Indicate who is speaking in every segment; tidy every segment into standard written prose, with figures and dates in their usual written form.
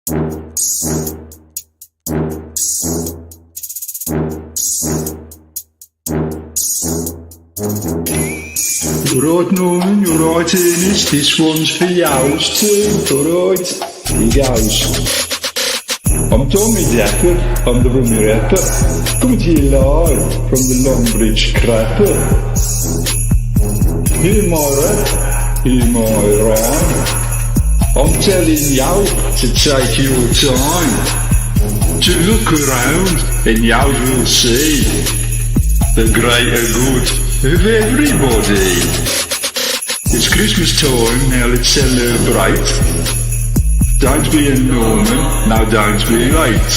Speaker 1: Alright, Norman, alright, Ernest, this one's for yours too, alright? Here he goes. I'm Tommy Dapper, I'm the Rummy Rapper, coming to you live from the Longbridge Crapper. Hear my rap, hear my rhyme. I'm telling you to take your time, to look around and you will see the greater good of everybody. It's Christmas time, now let's celebrate. Don't be a Norman, now don't be late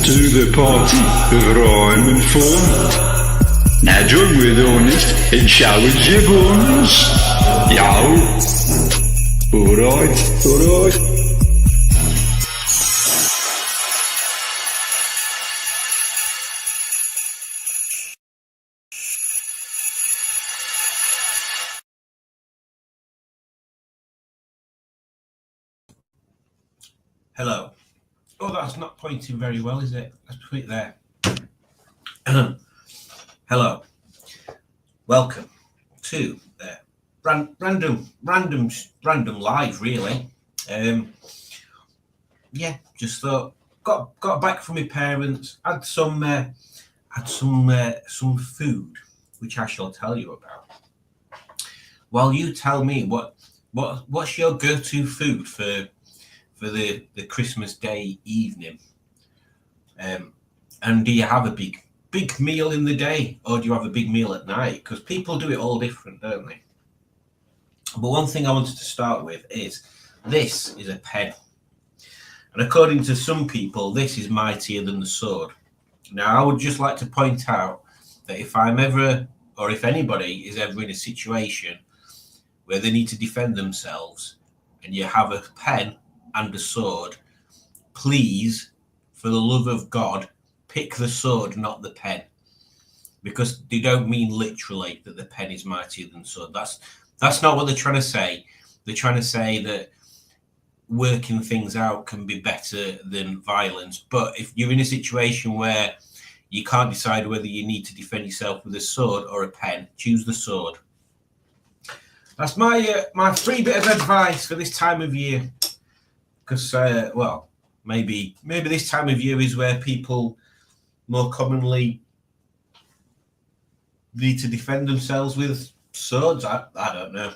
Speaker 1: to the party of rhyme and fun. Now join with Honest and show us your buns. Yo, alright, alright.
Speaker 2: Hello. Oh, that's not pointing very well, is it? Let's put it there. Hello. Welcome to random live, really. Yeah, just thought got back from my parents, had some food, which I shall tell you about. While you tell me what's your go-to food for the Christmas Day evening, and do you have a big meal in the day, or do you have a big meal at night? Because people do it all different, don't they? But one thing I wanted to start with is this is a pen, and according to some people, this is mightier than the sword. Now, I would just like to point out that if I'm ever, or if anybody is ever in a situation where they need to defend themselves, and you have a pen and a sword, please, for the love of God, pick the sword, not the pen, because they don't mean literally that the pen is mightier than the sword. That's not what they're trying to say. They're trying to say that working things out can be better than violence. But if you're in a situation where you can't decide whether you need to defend yourself with a sword or a pen, choose the sword. That's my free bit of advice for this time of year. Because, well, maybe this time of year is where people more commonly need to defend themselves with swords. I don't know.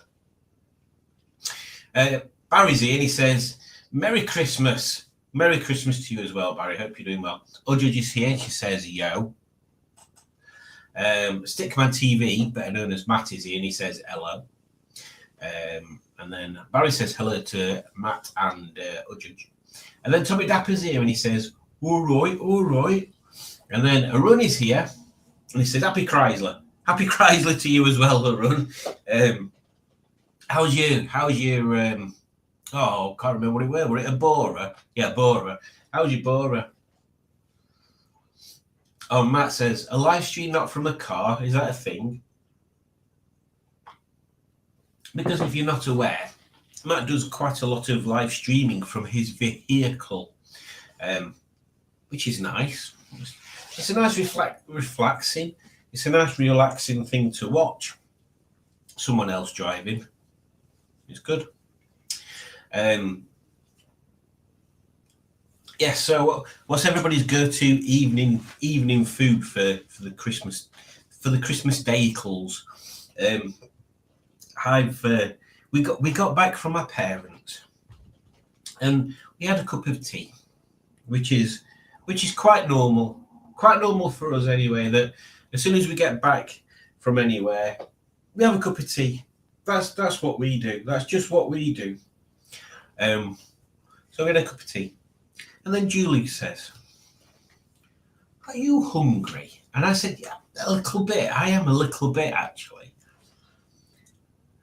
Speaker 2: Barry's here and he says, Merry Christmas. Merry Christmas to you as well, Barry. Hope you're doing well. Udjudge is here and she says, yo. Stickman TV, better known as Matt, is here and he says, hello. And then Barry says hello to Matt and Udjudge. And then Tommy Dapper's here and he says, all right. And then Arun is here and he says, Happy Chrysler. Happy Chrysler to you as well, Arun. How's your oh, can't remember what it was. Were it a Bora? Yeah, Bora. How's your Bora? Oh, Matt says, a live stream not from a car. Is that a thing? Because if you're not aware, Matt does quite a lot of live streaming from his vehicle, which is nice. It's a nice relaxing. It's a nice relaxing thing to watch. Someone else driving. It's good. Yeah. So, what's everybody's go-to evening food for the Christmas daycles? We got back from our parents, and we had a cup of tea, which is quite normal for us anyway. That as soon as we get back from anywhere, we have a cup of tea. That's what we do. That's just what we do. So we had a cup of tea, and then Julie says, "Are you hungry?" And I said, "Yeah, a little bit. I am a little bit actually."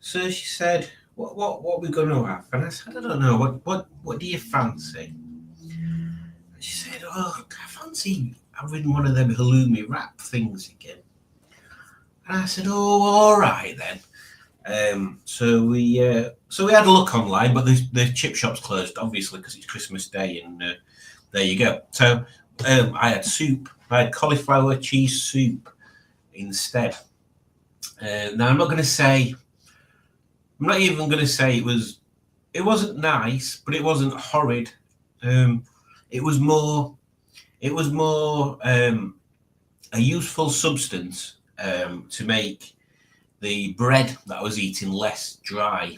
Speaker 2: So she said, what we're going to have? And I said, I don't know. What do you fancy? And she said, oh, I fancy having one of them halloumi wrap things again. And I said, oh, all right then. So we had a look online, but the chip shop's closed, obviously, because it's Christmas Day, and there you go. So I had soup. I had cauliflower cheese soup instead. Now I'm not even going to say it wasn't nice, but it wasn't horrid. It was more a useful substance to make the bread that I was eating less dry.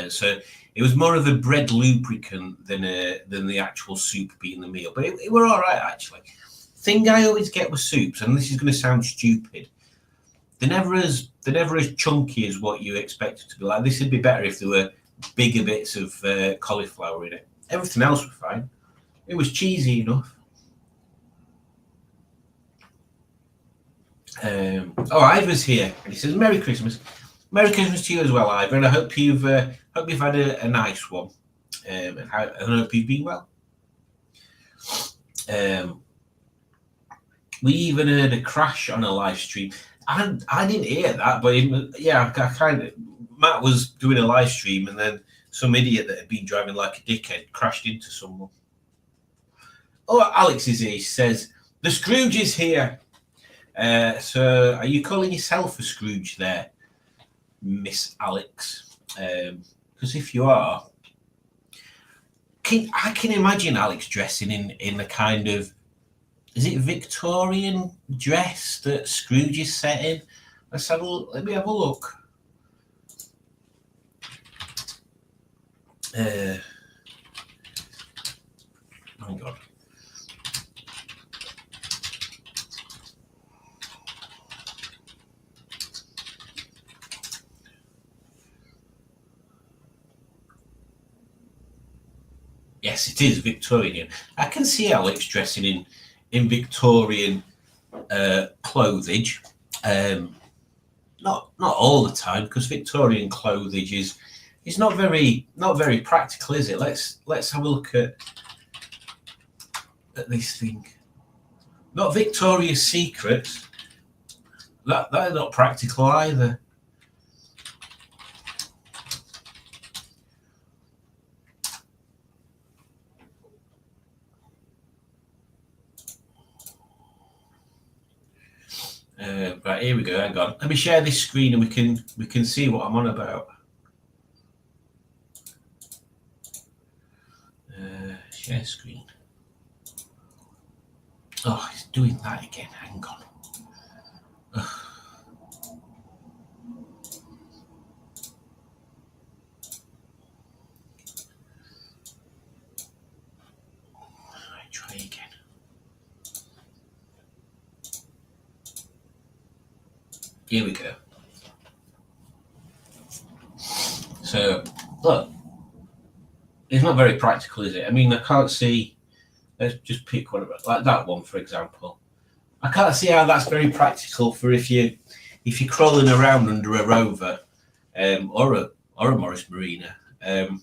Speaker 2: So it was more of a bread lubricant than the actual soup being the meal. But it were all right, actually. Thing I always get with soups, and this is going to sound stupid, they're never as chunky as what you expect it to be. Like, this would be better if there were bigger bits of cauliflower in it. Everything else was fine. It was cheesy enough. Ivor's here, and he says, "Merry Christmas, Merry Christmas to you as well, Ivor, and I hope you've had a nice one, and I hope you've been well." We even heard a crash on a live stream. I didn't hear that, but Matt was doing a live stream, and then some idiot that had been driving like a dickhead crashed into someone. Oh, Alex is here. He says, "The Scrooge is here." So are you calling yourself a Scrooge there, Miss Alex? Because if you are, I can imagine Alex dressing in the kind of, is it Victorian dress that Scrooge is set in? Let me have a look. Hang on. Yes, it is Victorian. I can see Alex dressing in Victorian clothage. Not all the time, because Victorian clothage is not very practical, is it? Let's have a look at this thing. Not Victoria's Secrets. They're not practical either. Right, here we go. Hang on. Let me share this screen and we can see what I'm on about. Share screen. Oh, it's doing that again. Hang on. Ugh. Right, try again. Here we go. So, look, it's not very practical, is it? I mean, I can't see. Let's just pick one, like that one, for example. I can't see how that's very practical for if you're crawling around under a Rover, or a Morris Marina. There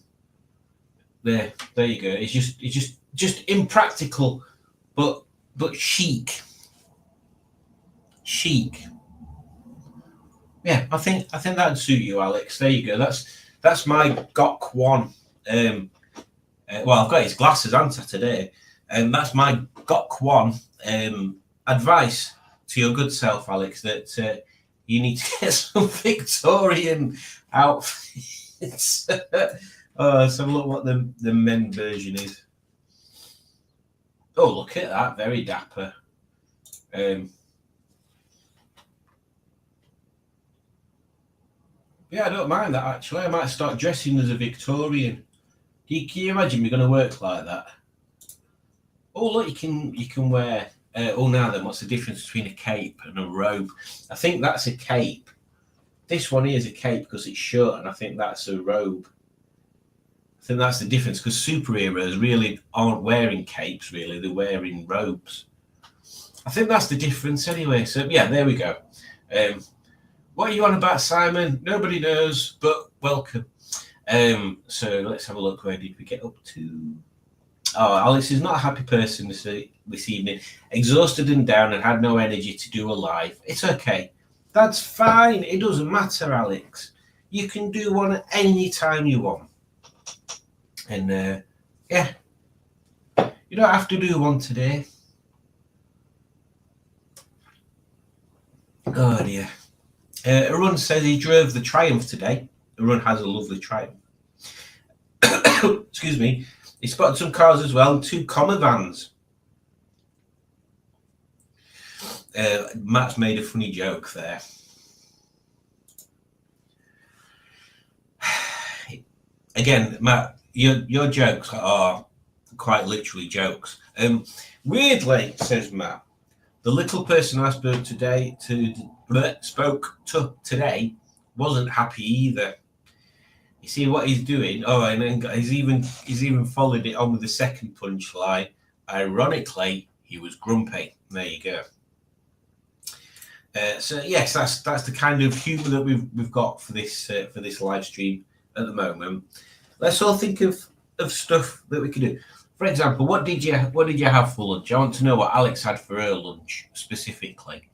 Speaker 2: you go. It's just impractical, but chic. Chic. Yeah, I think that'd suit you, Alex. There you go. That's my Gok One. Well, I've got his glasses, haven't I, today? That's my Gok One advice to your good self, Alex, that you need to get some Victorian outfits. Let's have a look what the men version is. Oh, look at that. Very dapper. Yeah, I don't mind that, actually. I might start dressing as a Victorian. Can you imagine me going to work like that? Oh, look, you can wear... now then, what's the difference between a cape and a robe? I think that's a cape. This one here is a cape because it's short, and I think that's a robe. I think that's the difference, because superheroes really aren't wearing capes, really. They're wearing robes. I think that's the difference anyway. So, yeah, there we go. What are you on about, Simon? Nobody knows, but welcome. So let's have a look. Where did we get up to? Oh, Alex is not a happy person this evening. Exhausted and down and had no energy to do a live. It's okay. That's fine. It doesn't matter, Alex. you can do one at any time you want. And yeah, you don't have to do one today. Oh dear. Arun says he drove the Triumph today. Arun has a lovely Triumph. Excuse me. He spotted some cars as well, 2 Commer vans. Matt's made a funny joke there. Again, Matt, your jokes are quite literally jokes. Weirdly, says Matt, the little person I spoke to today wasn't happy either. You see what he's doing? Oh, and then he's even followed it on with the second punchline. Ironically, he was grumpy. There you go. So yes, that's the kind of humour that we've got for this live stream at the moment. Let's all think of stuff that we could do. For example, what did you have for lunch? I want to know what Alex had for her lunch specifically,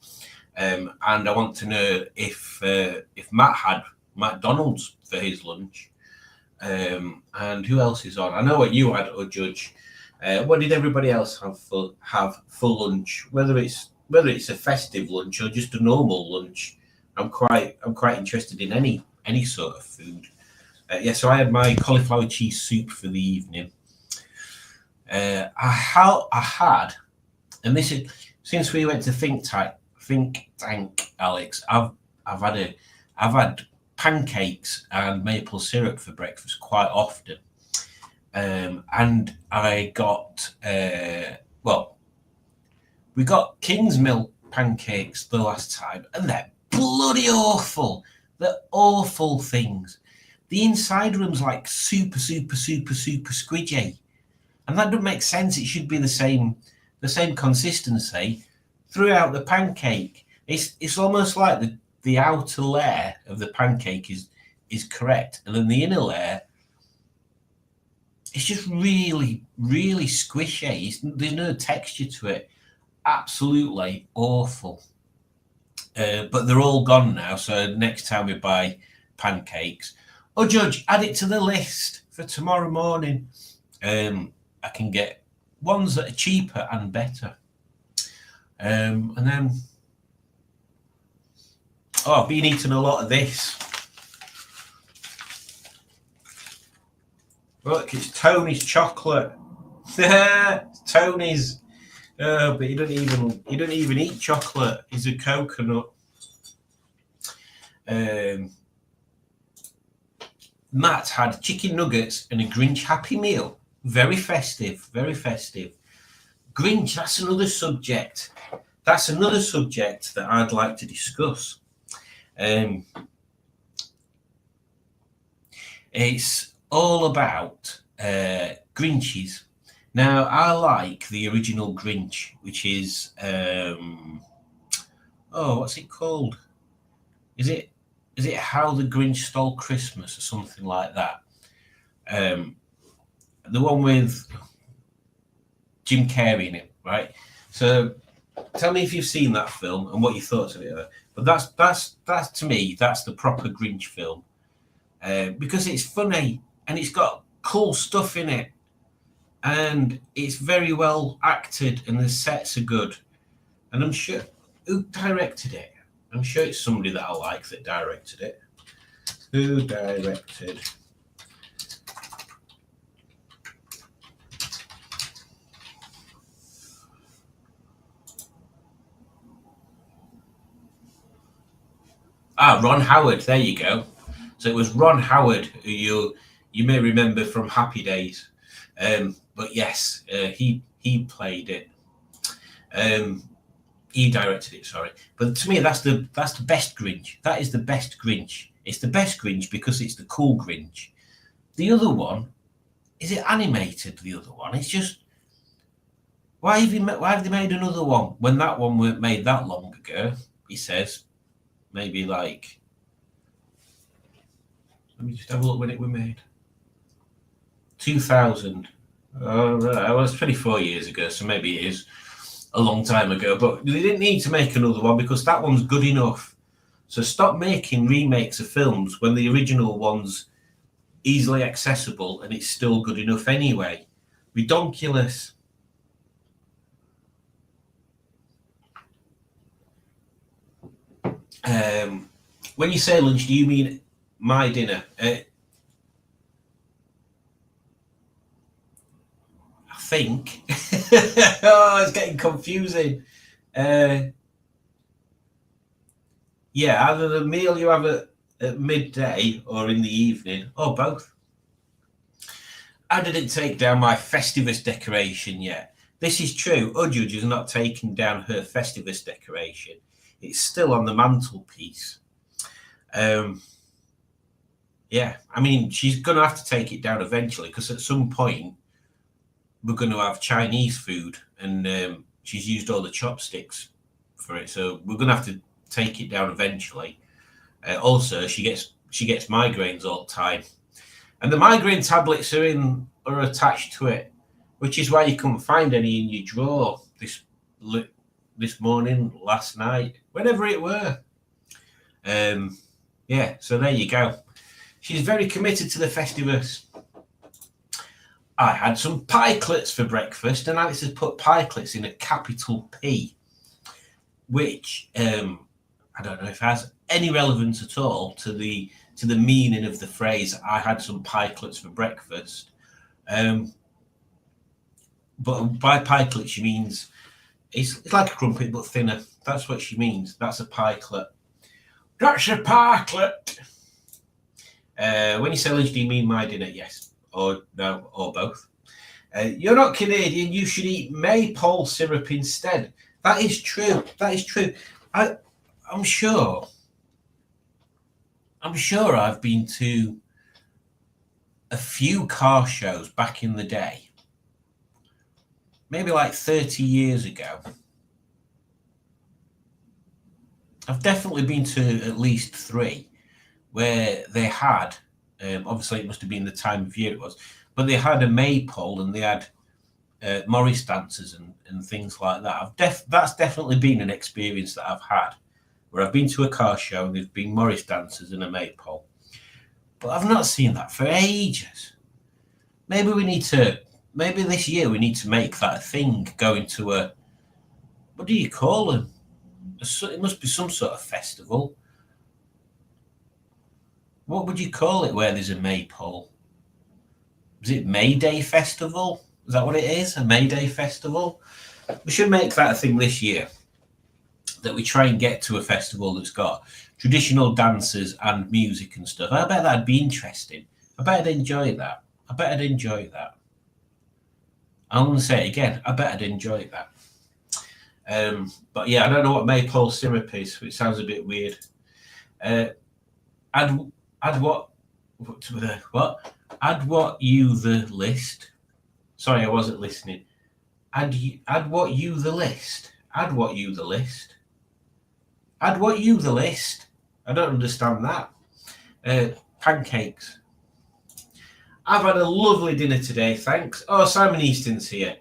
Speaker 2: and I want to know if Matt had McDonald's for his lunch, and who else is on? I know what you had, or Judge. What did everybody else have for lunch? Whether it's a festive lunch or just a normal lunch, I'm quite interested in any sort of food. Yeah, so I had my cauliflower cheese soup for the evening. I had, and this is since we went to Think Tank, Alex. I've had pancakes and maple syrup for breakfast quite often, and I got we got King's Milk pancakes the last time, and they're bloody awful. They're awful things. The inside room's like super squidgy, and that doesn't make sense. It should be the same consistency throughout the pancake. It's almost like the outer layer of the pancake is correct, and then the inner layer, it's just really squishy. There's no texture to it. Absolutely awful. But they're all gone now, so next time we buy pancakes, oh Judge, add it to the list for tomorrow morning. I can get ones that are cheaper and better. And then I've been eating a lot of this. Look, it's Tony's chocolate. Tony's. But he don't even eat chocolate. He's a coconut. Matt had chicken nuggets and a Grinch Happy Meal. Very festive. Grinch, that's another subject. That's another subject that I'd like to discuss. It's all about Grinches. Now, I like the original Grinch, which is what's it called? Is it How the Grinch Stole Christmas or something like that? The one with Jim Carrey in it, right? So tell me if you've seen that film and what your thoughts of it are. But that's to me, that's the proper Grinch film, because it's funny and it's got cool stuff in it, and it's very well acted, and the sets are good. And I'm sure who directed it. I'm sure it's somebody that I like that directed it. Who directed? Ron Howard. There you go. So it was Ron Howard, who you may remember from Happy Days. But yes, he played it. He directed it. Sorry, but to me, that's the best Grinch. That is the best Grinch. It's the best Grinch because it's the cool Grinch. The other one, is it animated? The other one, it's just why have they made another one when that one weren't made that long ago? He says. Maybe like, let me just have a look when it was made. 2000. Oh, right. Well, it's 24 years ago, so maybe it is a long time ago. But they didn't need to make another one because that one's good enough. So stop making remakes of films when the original one's easily accessible and it's still good enough anyway. Redonkulous. When you say lunch, do you mean my dinner? I think. Oh, it's getting confusing. Yeah, either the meal you have at midday or in the evening, or both. I didn't take down my Festivus decoration yet. This is true. Udjudge has not taken down her Festivus decoration. It's still on the mantelpiece. Yeah, I mean, she's going to have to take it down eventually because at some point we're going to have Chinese food, and she's used all the chopsticks for it. So we're going to have to take it down eventually. Also, she gets migraines all the time, and the migraine tablets are attached to it, which is why you couldn't find any in your drawer this morning, last night, whenever it were. Yeah, so there you go. She's very committed to the Festivus. I had some pikelets for breakfast, and Alex has put pikelets in a capital P, which I don't know if it has any relevance at all to the meaning of the phrase "I had some pikelets for breakfast." But by pikelets, she means it's like a crumpet but thinner. That's what she means. That's a pikelet. That's a pikelet. When you say lunch, do you mean my dinner? Yes. Or no, or both. You're not Canadian. You should eat maypole syrup instead. That is true. That is true. I'm sure I've been to a few car shows back in the day. Maybe like 30 years ago. I've definitely been to at least 3 where they had, obviously it must have been the time of year it was, but they had a maypole and they had Morris dancers and things like that. That's definitely been an experience that I've had, where I've been to a car show and there's been Morris dancers and a maypole. But I've not seen that for ages. Maybe this year we need to make that a thing, going to a, what do you call them? It must be some sort of festival. What would you call it where there's a maypole? Is it May Day Festival? Is that what it is? A May Day Festival? We should make that a thing this year, that we try and get to a festival that's got traditional dances and music and stuff. I bet that'd be interesting. I bet I'd enjoy that. I'm going to say it again. I bet I'd enjoy that. But yeah, I don't know what maypole syrup is. It sounds a bit weird. Add what you the list. Sorry, I wasn't listening. Add what you the list. Add what you the list. Add what you the list. I don't understand that. Pancakes. I've had a lovely dinner today, thanks. Oh, Simon Easton's here.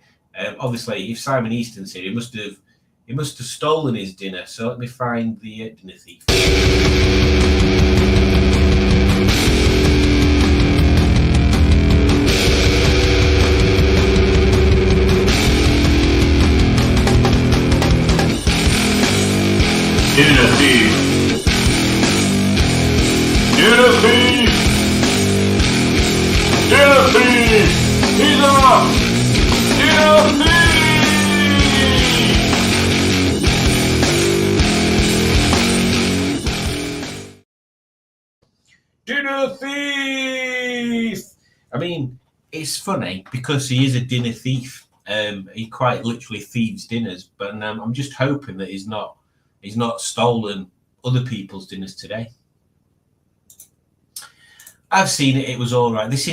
Speaker 2: Obviously, if Simon Easton's here, he must have stolen his dinner. So let me find the dinner thief.
Speaker 1: Dinner thief. Dinner thief. Dinner thief. He's up. Dinner thief.
Speaker 2: Dinner thief. I mean, it's funny because he is a dinner thief. He quite literally thieves dinners, but I'm just hoping that he's not stolen other people's dinners today. I've seen it. It was all right. This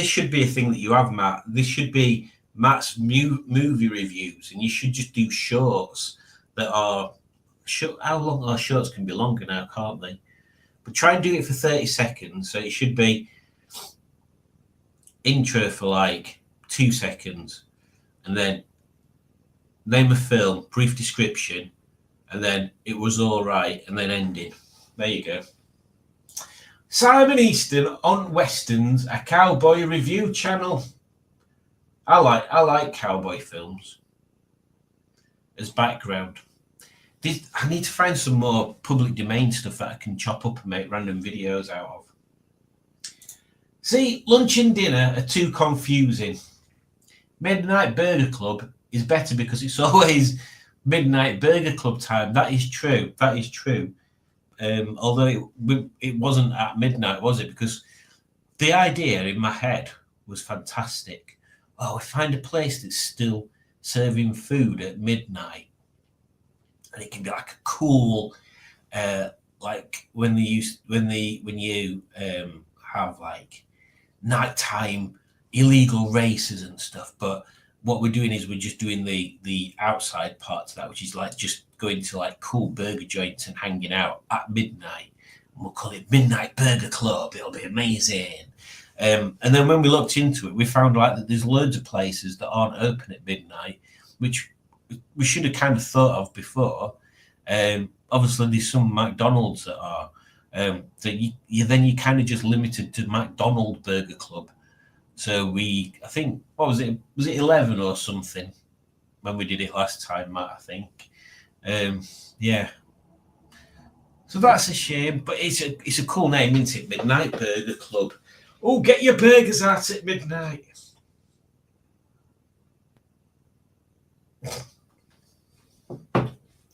Speaker 2: should be a thing that you have, Matt. This should be Matt's movie reviews, and you should just do shorts that are short. How long are shorts? Can be longer now, can't they? But try and do it for 30 seconds. So it should be intro for like 2 seconds, and then name a film, brief description, and then it was all right, and then ending. There you go. Simon Easton on Westerns, a cowboy review channel. I like cowboy films as background. I need to find some more public domain stuff that I can chop up and make random videos out of. See, lunch and dinner are too confusing. Midnight Burger Club is better because it's always Midnight Burger Club time. That is true. That is true. Although it wasn't at midnight, was it? Because the idea in my head was fantastic. Oh, we find a place that's still serving food at midnight, and it can be like a cool, like when you have like nighttime illegal races and stuff. But what we're doing is we're just doing the outside part to that, which is like just going to like cool burger joints and hanging out at midnight. And we'll call it Midnight Burger Club. It'll be amazing. And then when we looked into it, we found out that there's loads of places that aren't open at midnight, which we should have kind of thought of before. Obviously, there's some McDonald's that are. So you're kind of just limited to McDonald's Burger Club. So I think, what was it? Was it 11 or something when we did it last time, Matt? I think. Yeah. So that's a shame, but it's a cool name, isn't it? Midnight Burger Club. Oh, get your burgers out at midnight.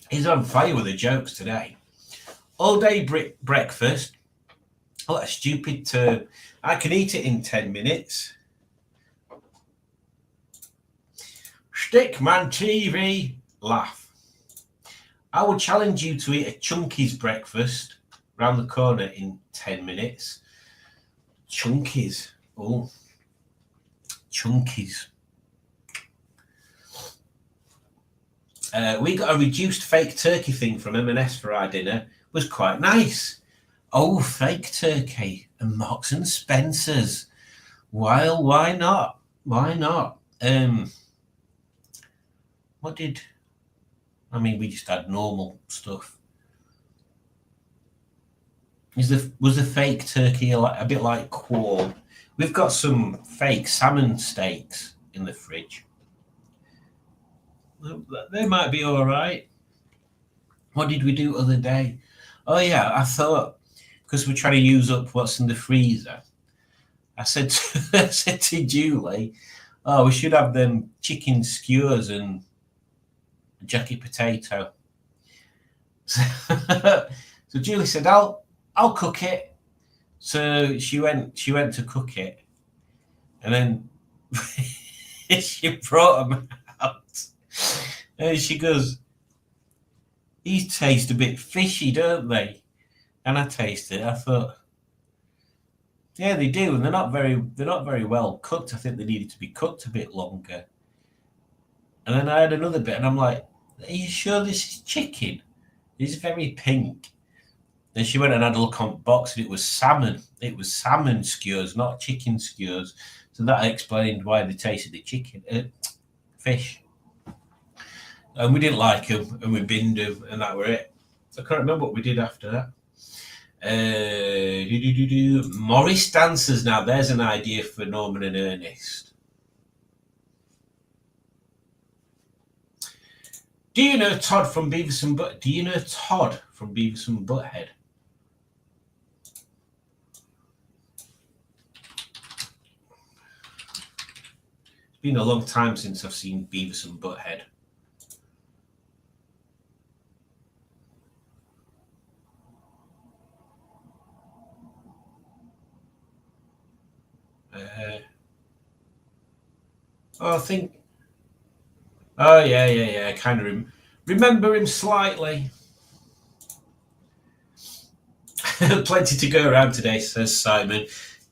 Speaker 2: He's on fire with the jokes today. All day breakfast. What a stupid term. I can eat it in 10 minutes. Stickman TV. Laugh. I would challenge you to eat a Chunky's breakfast round the corner in 10 minutes. Chunky's. Oh. Chunky's. We got a reduced fake turkey thing from M&S for our dinner. It was quite nice. Oh, fake turkey and Marks and Spencer's. Well, why not? Why not? We just had normal stuff. Was the fake turkey a bit like Quorn? We've got some fake salmon steaks in the fridge. They might be all right. What did we do the other day? Oh yeah, I thought, because we're trying to use up what's in the freezer, I said to Julie, oh, we should have them chicken skewers and jacket potato. So Julie said, I'll cook it. So she went to cook it, and then she brought them out, and she goes, these taste a bit fishy, don't they? And I tasted it. I thought, yeah, they do, and they're not very well cooked. I think they needed to be cooked a bit longer. And then I had another bit, and I'm like, are you sure this is chicken? It's very pink. Then she went and had a look on the box, and it was salmon. It was salmon skewers, not chicken skewers. So that explained why they tasted the chicken, fish. And we didn't like them, and we binned them, and that were it. So I can't remember what we did after that. Morris dancers. Now there's an idea for Norman and Ernest. Do you know Todd from Beavis and Butthead? It's been a long time since I've seen Beavis and Butthead. I think. Oh yeah. I kind of remember him slightly. Plenty to go around today, says Simon.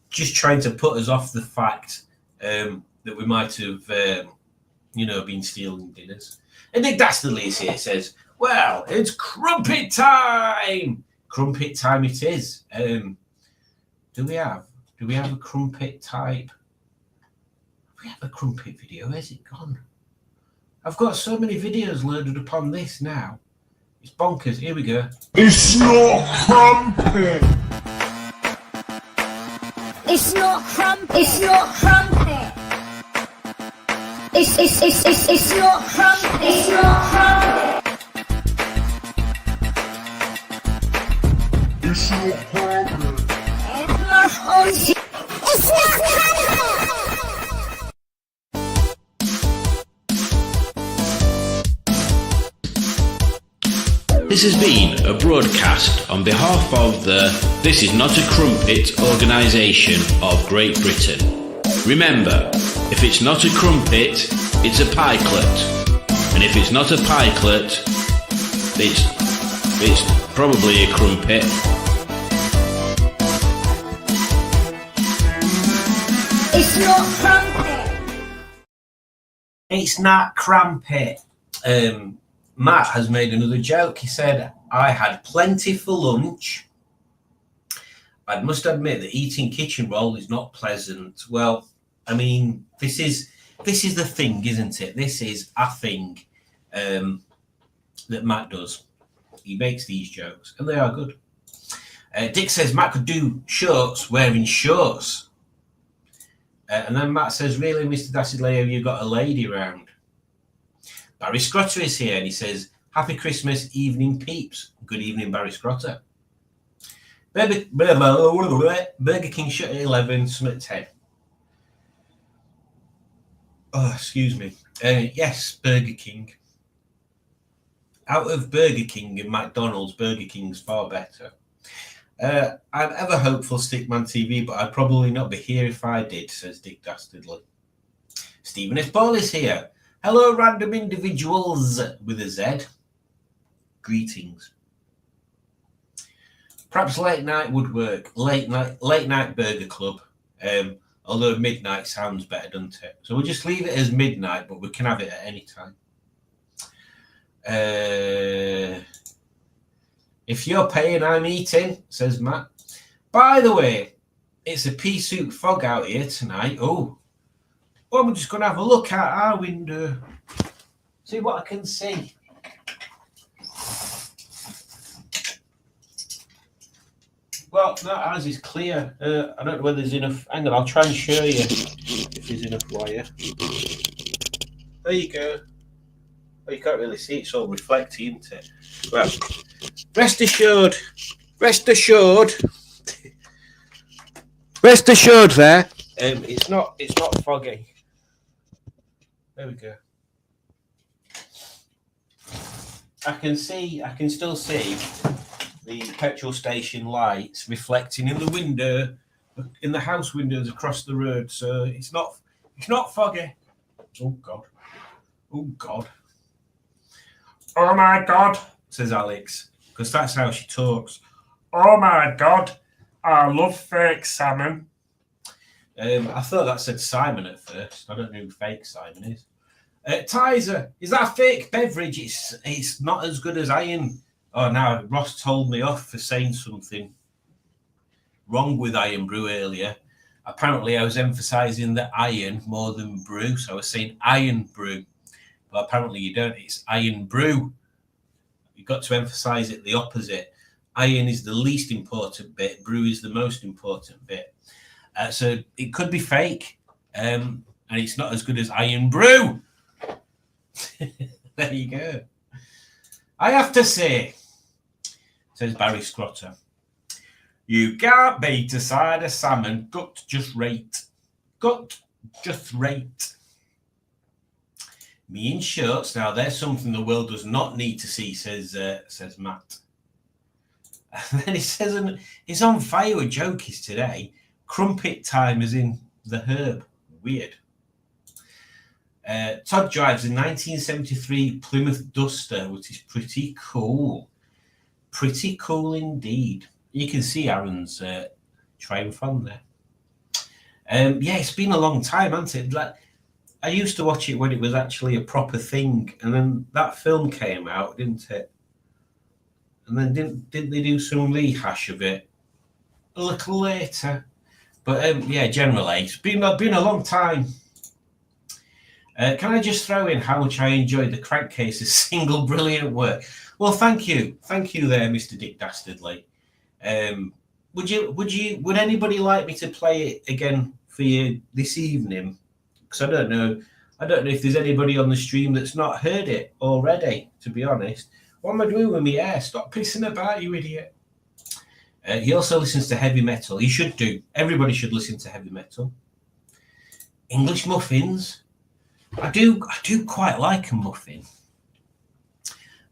Speaker 2: Just trying to put us off the fact that we might have, been stealing dinners. And Nick Dastardly is here. Says, "Well, it's crumpet time. Crumpet time it is. Do we have a crumpet type? We have a crumpet video. Where's it gone? I've got so many videos loaded upon this now. It's bonkers. Here we go.
Speaker 1: It's not crumpet.
Speaker 3: It's not crumpet. It's not crumpet. It's not crumpet. It's not crumpet.
Speaker 1: It's not crumpet.
Speaker 3: It's not crumpet.
Speaker 4: This has been a broadcast on behalf of the This Is Not a Crumpet organisation of Great Britain. Remember, if it's not a crumpet, it's a pikelet. And if it's not a pikelet, it's probably a crumpet.
Speaker 3: It's not crumpet.
Speaker 2: It's not crumpet. Matt has made another joke. He said, I had plenty for lunch. I must admit that eating kitchen roll is not pleasant. Well, I mean, this is the thing, isn't it? This is a thing that Matt does. He makes these jokes, and they are good. Dick says Matt could do shorts wearing shorts. And then Matt says, really, Mr. Dacidley, have you got a lady around? Barry Scrotter is here, and he says, happy Christmas evening, peeps. Good evening, Barry Scrotter. Burger King shut at 11, some at 10. Oh, excuse me. Yes, Burger King. Out of Burger King and McDonald's, Burger King's far better. I'm ever hopeful Stickman TV, but I'd probably not be here if I did, says Dick Dastardly. Stephen S. Paul is here. Hello, random individuals with a Z. Greetings. Perhaps late night would work. Late night burger club. Although midnight sounds better, doesn't it? So we'll just leave it as midnight, but we can have it at any time. If you're paying, I'm eating, says Matt. By the way, it's a pea soup fog out here tonight. Oh. Well, I'm just going to have a look out our window, see what I can see. Well, no, ours is clear. I don't know whether there's enough. Hang on, I'll try and show you if there's enough wire. There you go. Oh, you can't really see, it's all reflecting, isn't it? Well, rest assured there. It's not foggy. There we go. I can still see the petrol station lights reflecting in the window, in the house windows across the road. So it's not foggy. Oh God. Oh God. Oh my God, says Alex, because that's how she talks. Oh my God, I love fake salmon. I thought that said Simon at first. I don't know who fake Simon is. Tizer, is that a fake beverage? It's not as good as iron. Oh, now Ross told me off for saying something wrong with Iron Brew earlier. Apparently, I was emphasising the iron more than brew, so I was saying Iron Brew. But apparently, you don't. It's Iron Brew. You've got to emphasise it the opposite. Iron is the least important bit. Brew is the most important bit. So it could be fake, and it's not as good as Iron Brew. There you go. I have to say, says Barry Scrotter, you can't beat a side of salmon gut just right. Gut just right. Me in shorts. Now, there's something the world does not need to see, says Matt. And then he says, he's on fire with jokies today. Crumpet time is in the herb. Weird. Todd drives a 1973 Plymouth Duster, which is pretty cool. Pretty cool indeed. You can see Aaron's triumph on there. Yeah, it's been a long time, hasn't it? Like, I used to watch it when it was actually a proper thing, and then that film came out, didn't it? And then didn't they do some rehash of it a little later? But yeah, generally, it's been a long time. Can I just throw in how much I enjoyed the Crankcase's single brilliant work? Well, thank you there, Mr. Dick Dastardly. Would anybody like me to play it again for you this evening? Because I don't know if there's anybody on the stream that's not heard it already, to be honest. What am I doing with my hair? Stop pissing about, you idiot. He also listens to heavy metal. He should do. Everybody should listen to heavy metal. English muffins. I do quite like a muffin.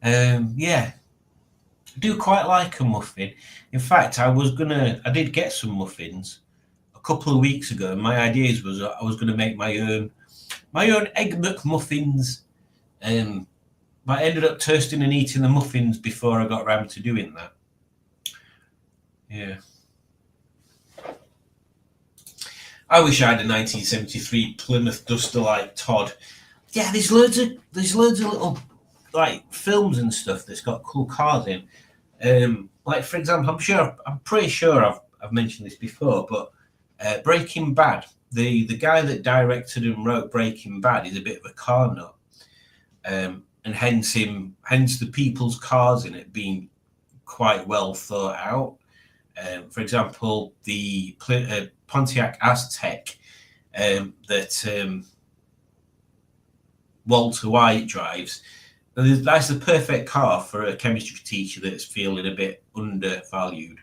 Speaker 2: Yeah, I do quite like a muffin. In fact, I did get some muffins a couple of weeks ago. And my ideas was I was going to make my own egg McMuffins. But I ended up toasting and eating the muffins before I got around to doing that. Yeah. I wish I had a 1973 Plymouth Duster like Todd. Yeah, there's loads of little like films and stuff that's got cool cars in. Like for example, I'm pretty sure I've mentioned this before, but Breaking Bad. The guy that directed and wrote Breaking Bad is a bit of a car nut, and hence the people's cars in it being quite well thought out. For example, the Pontiac Aztek that Walter White drives. That's the perfect car for a chemistry teacher that's feeling a bit undervalued.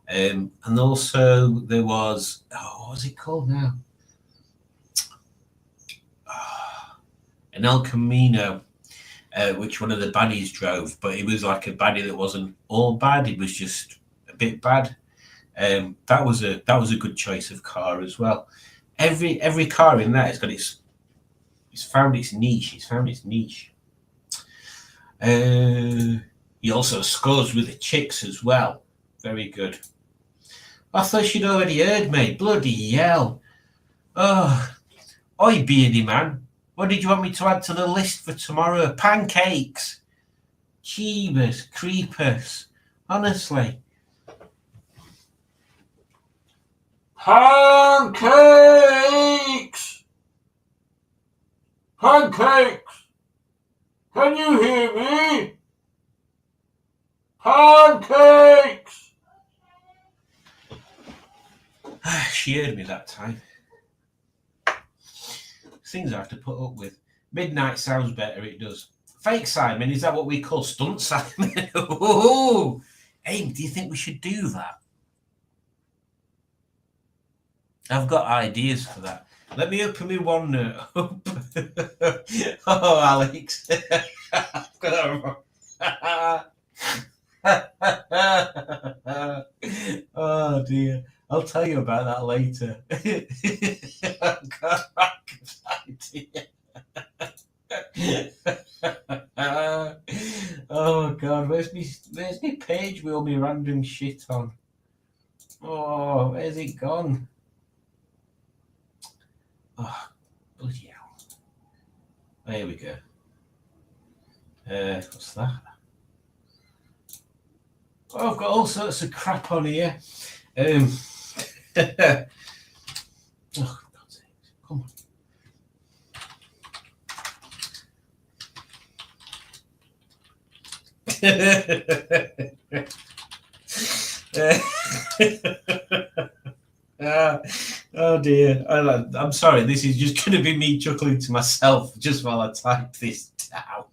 Speaker 2: And also there was, what was it called now? An El Camino, which one of the baddies drove, but it was like a baddie that wasn't all bad. It was just a bit bad. That was a good choice of car as well. Every car in that has got it's found its niche. It's found its niche. He also scores with the chicks as well. Very good. I thought you'd already heard me. Bloody hell. Oh, oi, beardy man. What did you want me to add to the list for tomorrow? Pancakes. Jeebus, creepers. Honestly. Pancakes! Pancakes! Can you hear me? Pancakes! She heard me that time. Things I have to put up with. Midnight sounds better, it does. Fake Simon, is that what we call Stunt Simon? Oh, hey, do you think we should do that? I've got ideas for that. Let me open my OneNote up. Oh, Alex. I've got oh, dear. I'll tell you about that later. I've got a idea. Oh, God. Where's my page with all my random shit on? Oh, where's it gone? Oh, bloody hell. There we go. What's that? Oh, I've got all sorts of crap on here. Oh, God's sake. Come on. Oh dear. I'm sorry, this is just going to be me chuckling to myself just while I type this down.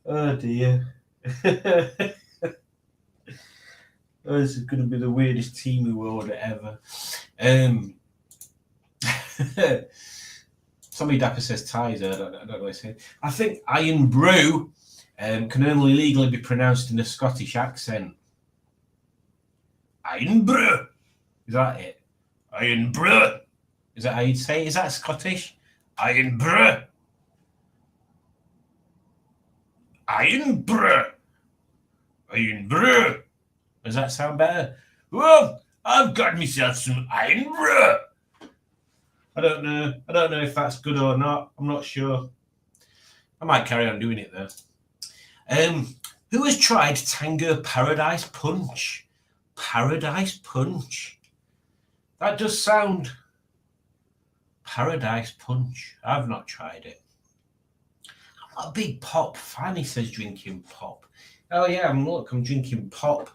Speaker 2: Oh dear. Oh, this is going to be the weirdest team award ever. Somebody Dapper says ties. I don't know what I said. I think Iron Brew can only legally be pronounced in a Scottish accent. Iron Brew. Is that it? Iron Brew. Is that how you'd say it? Is that Scottish? Ironborough. Ironborough. Ironborough. Does that sound better? Well, I've got myself some Ironborough. I don't know. I don't know if that's good or not. I'm not sure. I might carry on doing it though. Who has tried Tango Paradise Punch? Paradise Punch. That does sound Paradise Punch. I've not tried it. I'm not a big pop fan, he says, drinking pop. Oh yeah, look, I'm drinking pop.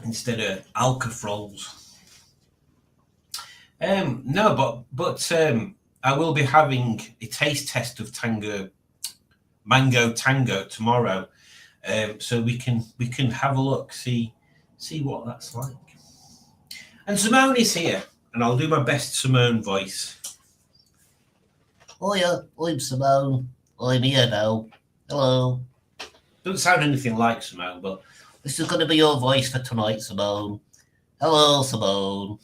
Speaker 2: Instead of Alka-Frols. No, but I will be having a taste test of Mango Tango tomorrow. So we can have a look, see what that's like. And Simone is here, and I'll do my best Simone voice.
Speaker 5: Hiya, I'm Simone. I'm here now. Hello.
Speaker 2: Doesn't sound anything like Simone, but
Speaker 5: This is going to be your voice for tonight, Simone. Hello, Simone.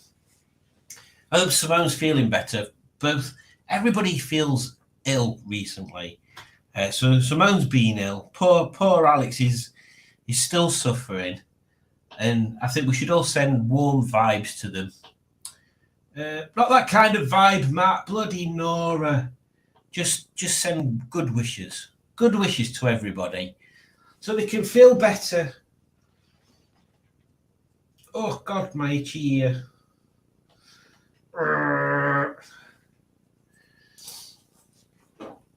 Speaker 2: I hope Simone's feeling better. Everybody feels ill recently. So Simone's been ill. Poor Alex is still suffering. And I think we should all send warm vibes to them. Not that kind of vibe, Matt. Bloody Nora. Just send good wishes. Good wishes to everybody. So they can feel better. Oh, God, my itchy ear.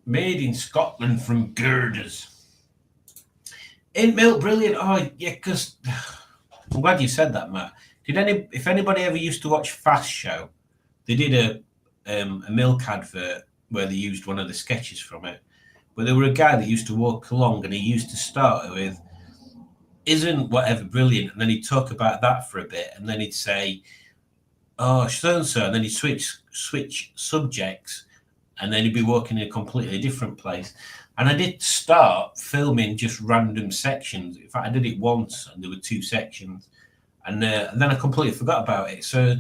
Speaker 2: Made in Scotland from girders. Ain't milk brilliant? Oh, yeah, because... I'm glad you said that, Matt. If anybody ever used to watch Fast Show, they did a milk advert where they used one of the sketches from it. But there were a guy that used to walk along and he used to start with, isn't whatever brilliant? And then he'd talk about that for a bit. And then he'd say, oh, so-and-so. And then he'd switch subjects. And then he'd be walking in a completely different place. And I did start filming just random sections. In fact, I did it once and there were 2 sections. And then I completely forgot about it. So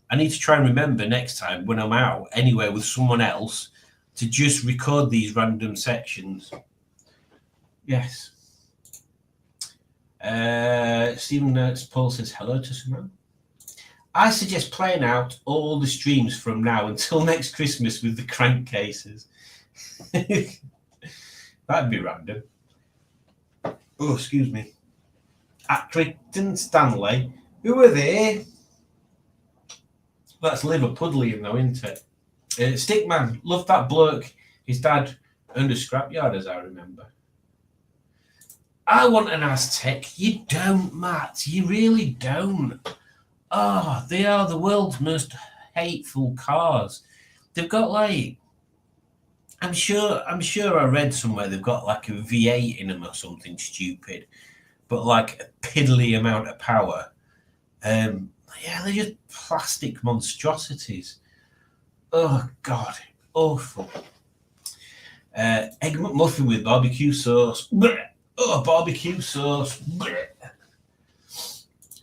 Speaker 2: I need to try and remember next time when I'm out anywhere with someone else to just record these random sections. Yes. Stephen Paul says hello to Simone. I suggest playing out all the streams from now until next Christmas with the crankcases. That'd be random. Oh, excuse me. At Crichton Stanley. Who are they? That's Liverpudlian though, isn't it? Stickman, loved that bloke. His dad owned a scrapyard, as I remember. I want an Aztec. You don't, Matt. You really don't. Oh, they are the world's most hateful cars. They've got like, I'm sure I read somewhere they've got like a V8 in them or something stupid, but like a piddly amount of power. Yeah, they're just plastic monstrosities. Oh God, awful. Egg McMuffin with barbecue sauce. Blech. Oh, barbecue sauce. Blech.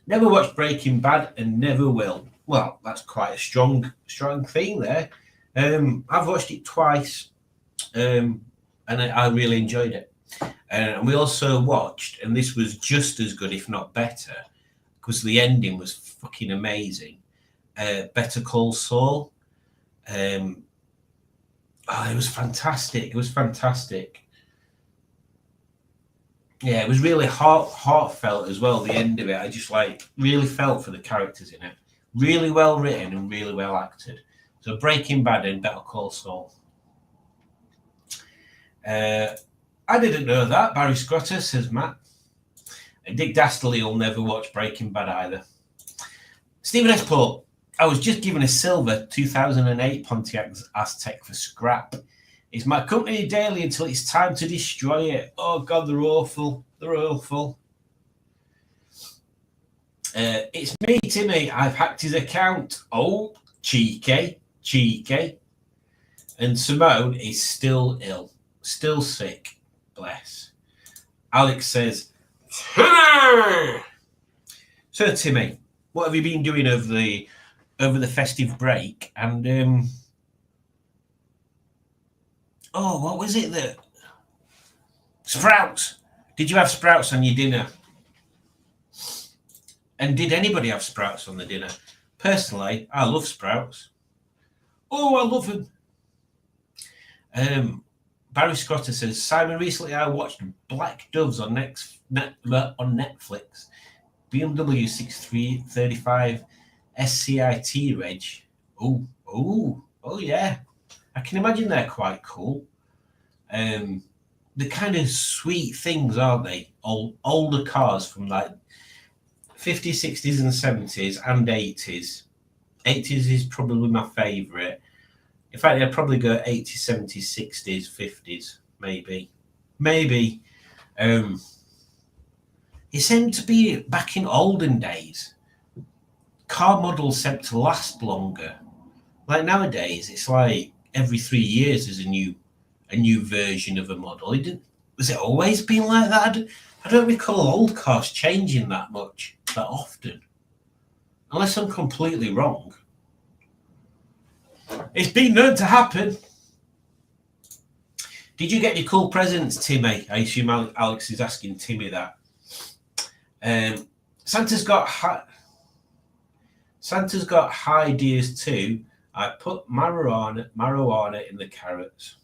Speaker 2: Never watched Breaking Bad and never will. Well, that's quite a strong theme there. I've watched it twice, and I really enjoyed it. And we also watched, and this was just as good, if not better, because the ending was fucking amazing. Better Call Saul. It was fantastic. It was fantastic. Yeah, it was really heartfelt as well, the end of it. I just really felt for the characters in it. Really well written and really well acted. So Breaking Bad and Better Call Saul. I didn't know that. Barry Scrotter, says Matt. And Dick Dastardly will never watch Breaking Bad either. Stephen S. Paul. I was just given a silver 2008 Pontiac Aztek for scrap. It's my company daily until it's time to destroy it. Oh, God, they're awful. They're awful. It's me, Timmy. I've hacked his account. Oh, cheeky. And Simone is still ill. Still sick. Bless. Alex says, Timmy! So, Timmy, what have you been doing over the over the festive break, and what was it that Sprouts? Did you have Sprouts on your dinner? And did anybody have Sprouts on the dinner? Personally, I love Sprouts. Oh, I love them. Barry Scotter says, Simon, recently I watched Black Doves on Netflix. BMW 6335 SCIT reg. Oh, yeah. I can imagine they're quite cool. The kind of sweet things, aren't they? Older cars from like 50s, 60s and 70s and 80s. 80s is probably my favourite. In fact, I'd probably go 80s, 70s, 60s, 50s, maybe. It seemed to be back in olden days. Car models seemed to last longer. Like nowadays, it's like every 3 years there's a new version of a model. Was it always been like that? I don't recall old cars changing that much, that often. Unless I'm completely wrong. It's been known to happen. Did you get any cool presents, Timmy? I assume Alex is asking Timmy that. Santa's got high ideas too. I put marijuana in the carrots.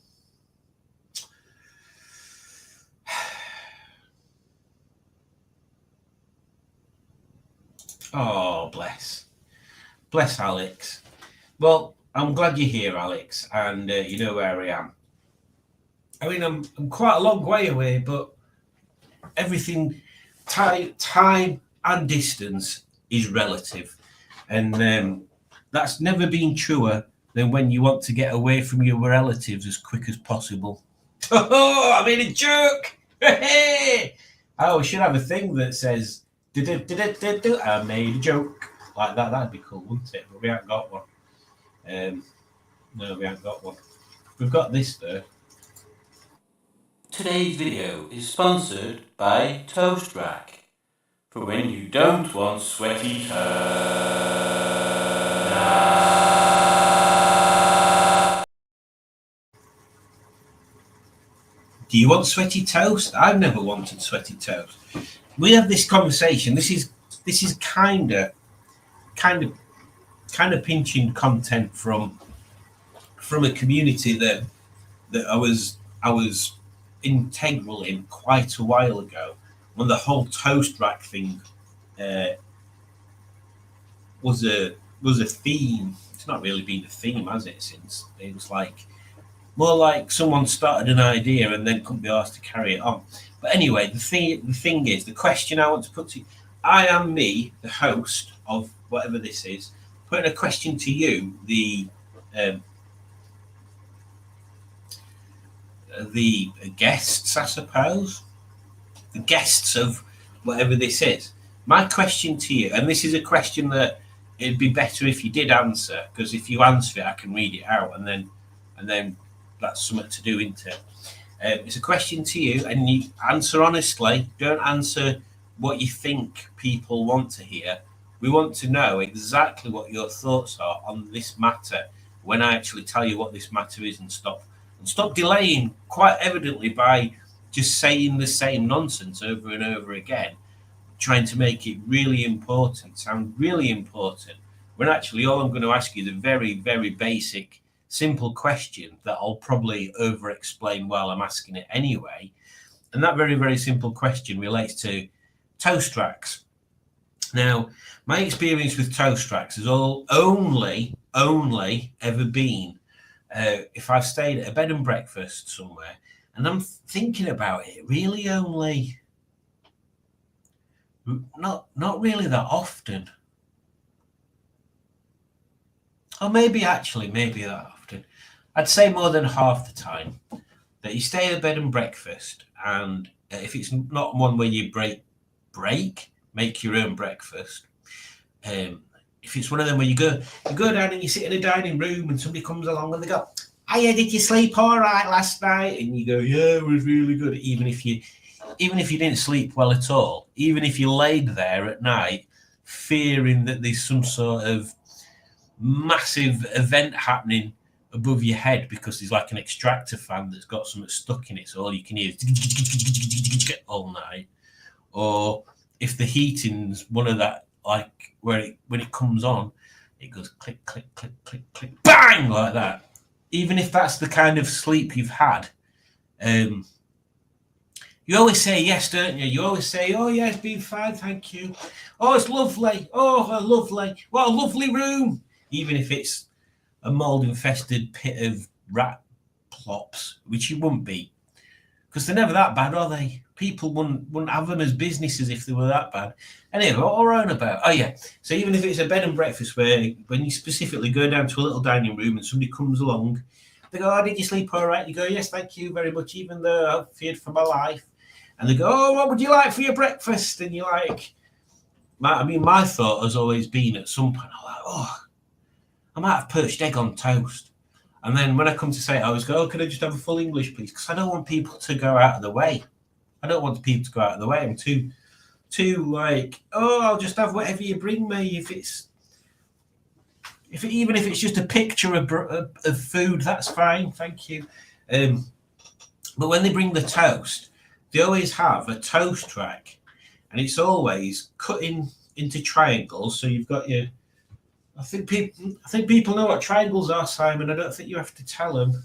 Speaker 2: Oh, bless Alex. Well, I'm glad you're here, Alex, and you know where I am. I mean, I'm quite a long way away, but everything, time and distance is relative, and that's never been truer than when you want to get away from your relatives as quick as possible. Oh, I made a joke! Oh, we should have a thing that says, I made a joke. Like that, that'd be cool, wouldn't it? But we haven't got one. No, we haven't got one. We've got this though.
Speaker 4: Today's video is sponsored by Toast Rack for when you don't want sweaty
Speaker 2: Do you want sweaty toast? I've never wanted sweaty toast. We have this conversation. This is kind of pinching content from a community that I was integral in quite a while ago, when the whole Toast Rack thing was a theme. It's not really been a theme, has it? Since it was more like someone started an idea and then couldn't be asked to carry it on. But anyway, the thing is, the question I want to put to you, I am me, the host of whatever this is, putting a question to you, the guests, I suppose, the guests of whatever this is. My question to you, and this is a question that it'd be better if you did answer, because if you answer it, I can read it out, and then that's something to do, isn't it? It's a question to you, and you answer honestly. Don't answer what you think people want to hear. We want to know exactly what your thoughts are on this matter when I actually tell you what this matter is, and stop delaying quite evidently by just saying the same nonsense over and over again, trying to make it really important, sound really important, when actually all I'm going to ask you is a very, very basic, simple question that I'll probably over-explain while I'm asking it anyway. And that very, very simple question relates to Toast Racks. Now, my experience with Toast Racks has only ever been if I've stayed at a bed and breakfast somewhere, and I'm thinking about it, really only not really that often. Or maybe that often. I'd say more than half the time that you stay at a bed and breakfast, and if it's not one where you make your own breakfast, if it's one of them where you go down and you sit in a dining room and somebody comes along and they go, "Hiya, did you sleep all right last night?" And you go, "Yeah, it was really good." Even if you didn't sleep well at all, even if you laid there at night fearing that there's some sort of massive event happening above your head because there's like an extractor fan that's got something stuck in it, so all you can hear is all night. Or if the heating's one of that, like where when it comes on, it goes click, click, click, click, click, bang, like that. Even if that's the kind of sleep you've had, you always say yes, don't you? You always say, oh yeah, it's been fine, thank you. Oh, it's lovely. Oh, lovely. What a lovely room. Even if it's a mold-infested pit of rat plops, which you wouldn't be, because they're never that bad, are they? People wouldn't have them as businesses if they were that bad. Anyway, what we're on about? Oh yeah. So even if it's a bed and breakfast where when you specifically go down to a little dining room and somebody comes along, they go, oh, did you sleep all right? You go, yes, thank you very much, even though I've feared for my life. And they go, oh, what would you like for your breakfast? And you're like, my thought has always been at some point, I'm like, oh, I might have poached egg on toast. And then when I come to say it, I always go, oh, can I just have a full English, please? Because I don't want people to go out of the way. I don't want people to go out of the way. I'm too like, oh, I'll just have whatever you bring me. Even if it's just a picture of food, that's fine, thank you. But when they bring the toast, they always have a toast rack, and it's always cut into triangles. So you've got your, I think people know what triangles are, Simon. I don't think you have to tell them.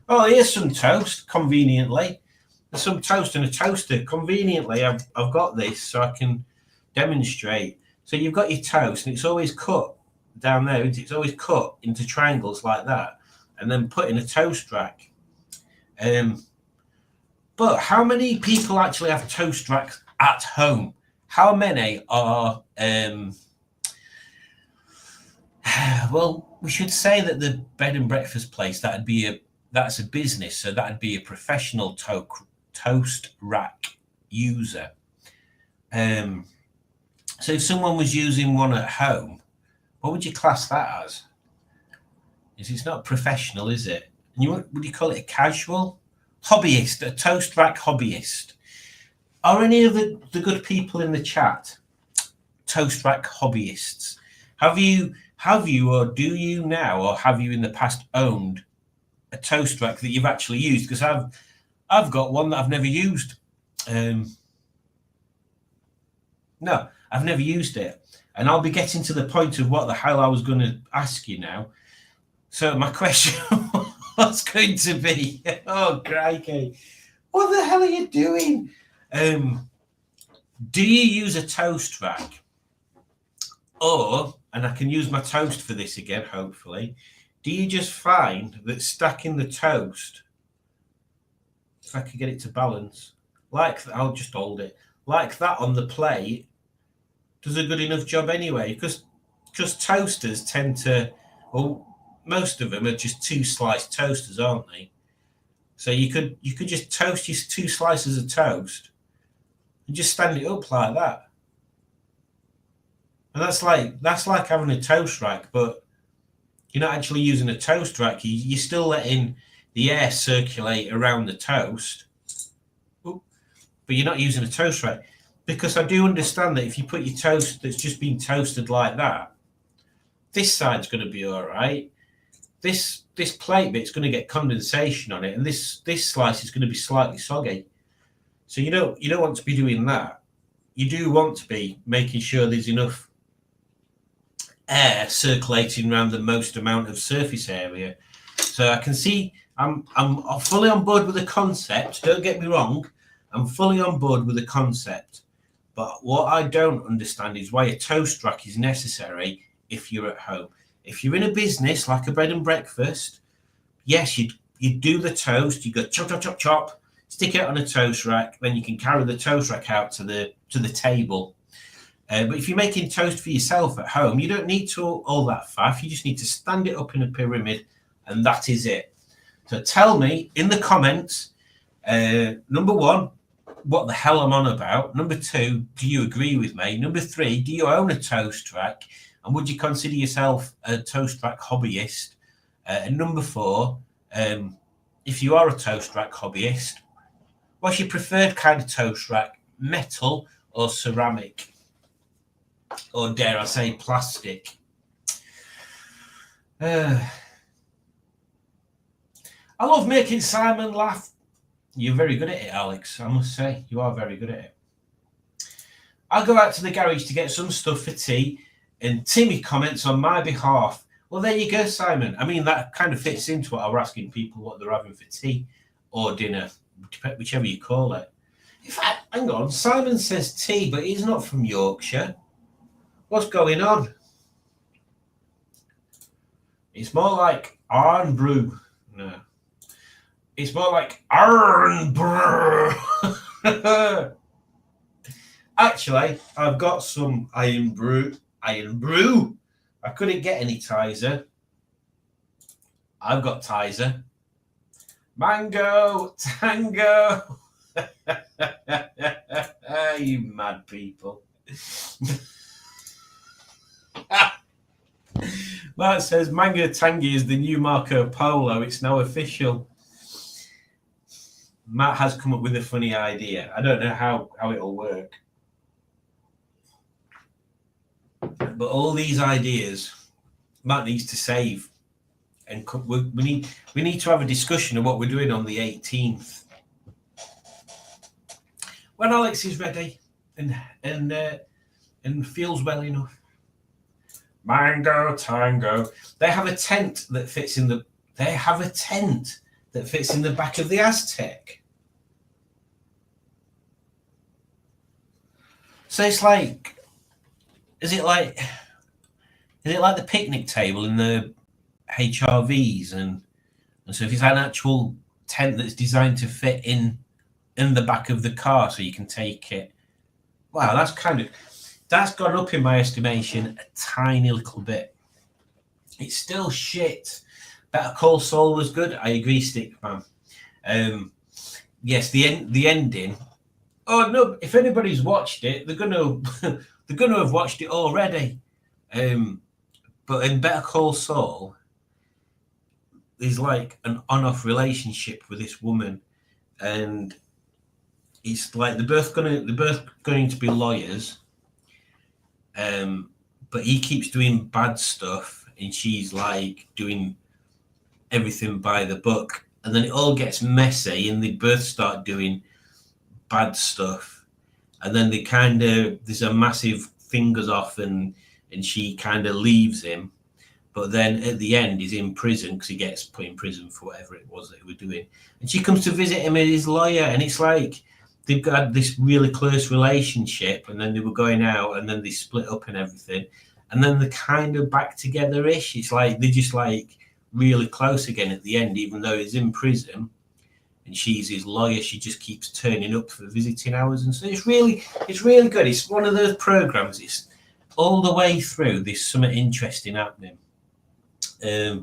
Speaker 2: Oh, here's some toast, conveniently. There's some toast and a toaster. Conveniently, I've got this so I can demonstrate. So you've got your toast, and it's always cut down there. It's always cut into triangles like that, and then put in a toast rack. But how many people actually have toast racks at home? How many are? Well, we should say that the bed and breakfast place that's a business, so that'd be a professional toast rack user. So if someone was using one at home, what would you class that as? It's not professional, is it? And would you call it a casual? Hobbyist, a toast rack hobbyist. Are any of the good people in the chat toast rack hobbyists? Have you or do you now, or have you in the past owned a toast rack that you've actually used? Because I've got one that I've never used. No, I've never used it. And I'll be getting to the point of what the hell I was going to ask you now. So my question was going to be, oh, crikey, what the hell are you doing? Do you use a toast rack? Or, and I can use my toast for this again, hopefully, do you just find that stacking the toast, if I could get it to balance, like I'll just hold it, like that on the plate, does a good enough job anyway? Because toasters tend to, well, most of them are just two sliced toasters, aren't they? So you could just toast your two slices of toast and just stand it up like that. And that's like having a toast rack, but you're not actually using a toast rack. You're still letting the air circulate around the toast, but you're not using a toast rack. Because I do understand that if you put your toast that's just been toasted like that, this side's going to be all right. This plate bit's going to get condensation on it, and this slice is going to be slightly soggy. So you don't want to be doing that. You do want to be making sure there's enough air circulating around the most amount of surface area. So I can see I'm fully on board with the concept. Don't get me wrong. I'm fully on board with the concept. But what I don't understand is why a toast rack is necessary if you're at home. If you're in a business like a bed and breakfast, yes, you do the toast, you go chop, chop, chop, chop, stick it on a toast rack, then you can carry the toast rack out to the table. But if you're making toast for yourself at home, you don't need to all that faff. You just need to stand it up in a pyramid, and that is it. So tell me in the comments, number one, what the hell I'm on about. Number two, do you agree with me? Number three, do you own a toast rack? And would you consider yourself a toast rack hobbyist? And number four, if you are a toast rack hobbyist, what's your preferred kind of toast rack? Metal or ceramic? Or dare I say plastic? I love making Simon laugh. You're very good at it, Alex. I must say, you are very good at it. I'll go out to the garage to get some stuff for tea, and Timmy comments on my behalf. Well, there you go, Simon. I mean, that kind of fits into what I was asking people what they're having for tea or dinner, whichever you call it. In fact, hang on, Simon says tea, but he's not from Yorkshire. What's going on? It's more like iron brew. No. It's more like iron brew. Actually, I've got some iron brew. I couldn't get any Tizer. I've got Tizer. Mango, tango. You mad people. Matt says Mango Tangy is the new Marco Polo. It's now official. Matt has come up with a funny idea. I don't know how it'll work. But all these ideas Matt needs to save. And we need to have a discussion of what we're doing on the 18th. When Alex is ready and feels well enough. Mango Tango. They have a tent that fits in the back of the Aztec. So it's like, is it like the picnic table in the HRVs and so if it's an actual tent that's designed to fit in the back of the car so you can take it. Wow, that's gone up in my estimation a tiny little bit. It's still shit. Better Call Saul was good. I agree, Stickman. Yes, the ending. Oh no! If anybody's watched it, they're gonna have watched it already. But in Better Call Saul, there's like an on-off relationship with this woman, and it's like they're both going to be lawyers. But he keeps doing bad stuff, and she's like doing everything by the book, and then it all gets messy, and they both start doing bad stuff, and then there's a massive thing goes off, and she kind of leaves him, but then at the end he's in prison because he gets put in prison for whatever it was that he was doing, and she comes to visit him as his lawyer, and it's like they've got this really close relationship, and then they were going out, and then they split up and everything, and then they're kind of back together-ish. It's like they're just like really close again at the end, even though he's in prison and she's his lawyer. She just keeps turning up for visiting hours, and so it's really good. It's one of those programs. It's all the way through. There's something interesting happening. Yeah,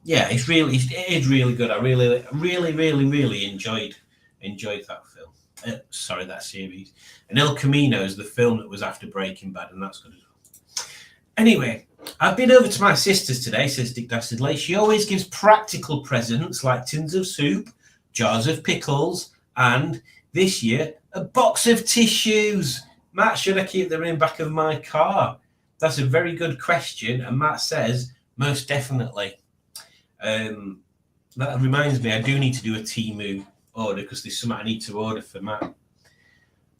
Speaker 2: it is really good. I really enjoyed that film. Sorry, that series. And El Camino is the film that was after Breaking Bad, and that's good as well. Anyway, I've been over to my sister's today, says Dick Dastardly. She always gives practical presents like tins of soup, jars of pickles, and this year, a box of tissues. Matt, should I keep them in the back of my car? That's a very good question, and Matt says, most definitely. That reminds me, I do need to do a Temu order because there's something I need to order for Matt.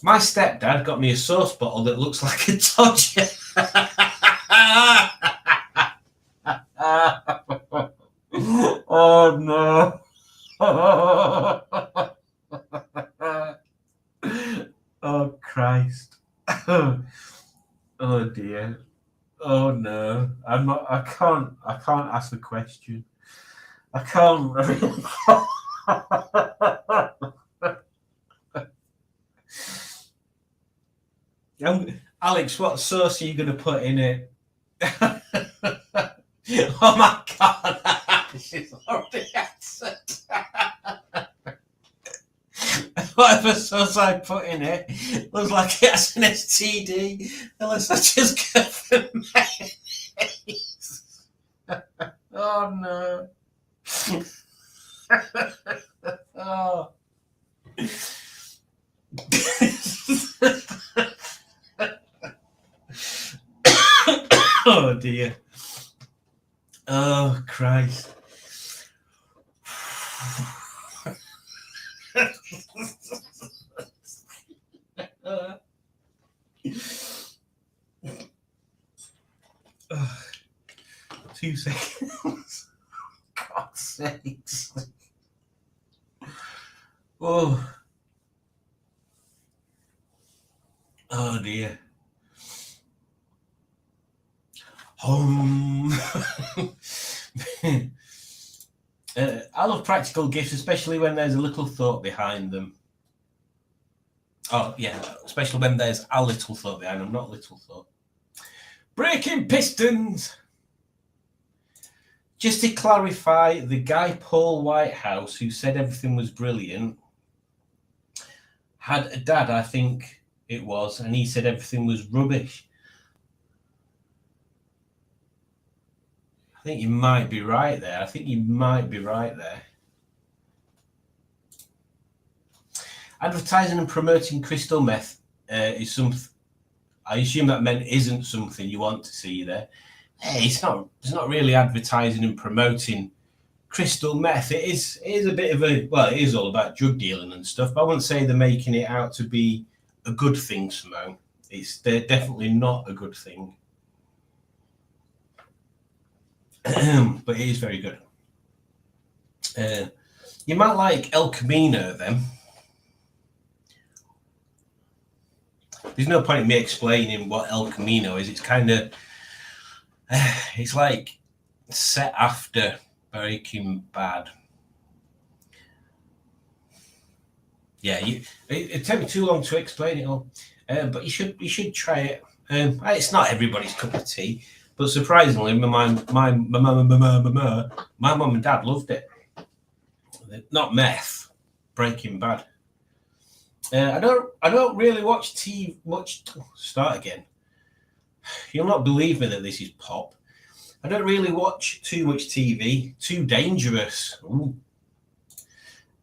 Speaker 2: My stepdad got me a sauce bottle that looks like a Dodger. Oh no. Oh Christ. Oh dear. Oh no. I can't ask the question. I can't. Alex, what sauce are you going to put in it? Oh my God. She's already answered. Whatever sauce I put in it looks like it has an STD unless I just go for mayonnaise. Oh no. Oh. Oh dear. Oh, Christ. Oh, 2 seconds. God's sakes. Oh. Oh dear. I love practical gifts, especially when there's a little thought behind them. Oh, yeah, especially when there's a little thought behind them, not little thought. Breaking pistons! Just to clarify, the guy Paul Whitehouse, who said everything was brilliant, had a dad, I think it was, and he said everything was rubbish. I think you might be right there. Advertising and promoting crystal meth is something. I assume that meant isn't something you want to see there. Hey, it's not really advertising and promoting crystal meth. It is a bit of a, well, it is all about drug dealing and stuff, but I wouldn't say they're making it out to be a good thing, Simone. They're definitely not a good thing. But it is very good. You might like El Camino then. There's no point in me explaining what El Camino is. It's kind of, it's like set after Breaking Bad. Yeah, it took me too long to explain it all, but you should try it. It's not everybody's cup of tea, but surprisingly, my mum and dad loved it. Not meth, Breaking Bad. I don't really watch TV much. Start again. You'll not believe me that this is pop. I don't really watch too much TV. Too dangerous. Ooh.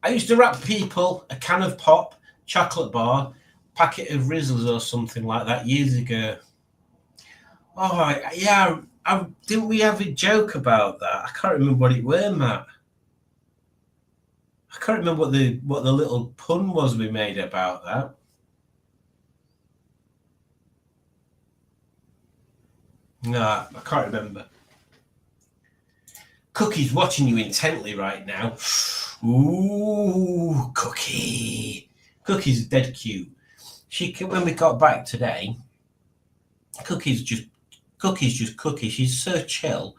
Speaker 2: I used to wrap people a can of pop, chocolate bar, packet of Rizzles or something like that years ago. Oh yeah, didn't we have a joke about that? I can't remember what it were, Matt. I can't remember what the little pun was we made about that. Nah, I can't remember. Cookie's watching you intently right now. Ooh, Cookie. Cookie's dead cute. When we got back today, Cookie's just Cookie. She's so chill.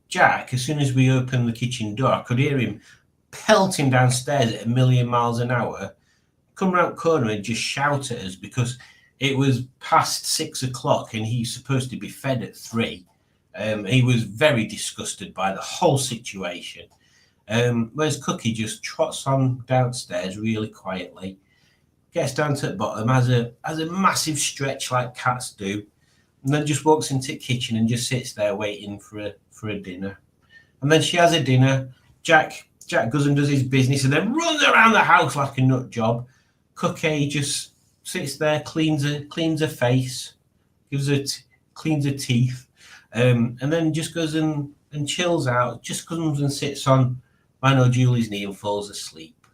Speaker 2: Jack, as soon as we opened the kitchen door, I could hear him pelting downstairs at 1,000,000 miles an hour, come round the corner and just shout at us because it was past 6 o'clock and he's supposed to be fed at 3. He was very disgusted by the whole situation. Whereas Cookie just trots on downstairs really quietly, gets down to the bottom, has a massive stretch like cats do, and then just walks into the kitchen and just sits there waiting for a dinner. And then she has a dinner. Jack goes and does his business and then runs around the house like a nut job. Cookie just sits there, cleans her face, cleans her teeth, and then just goes and chills out. Just comes and sits on mine or Julie's knee and falls asleep.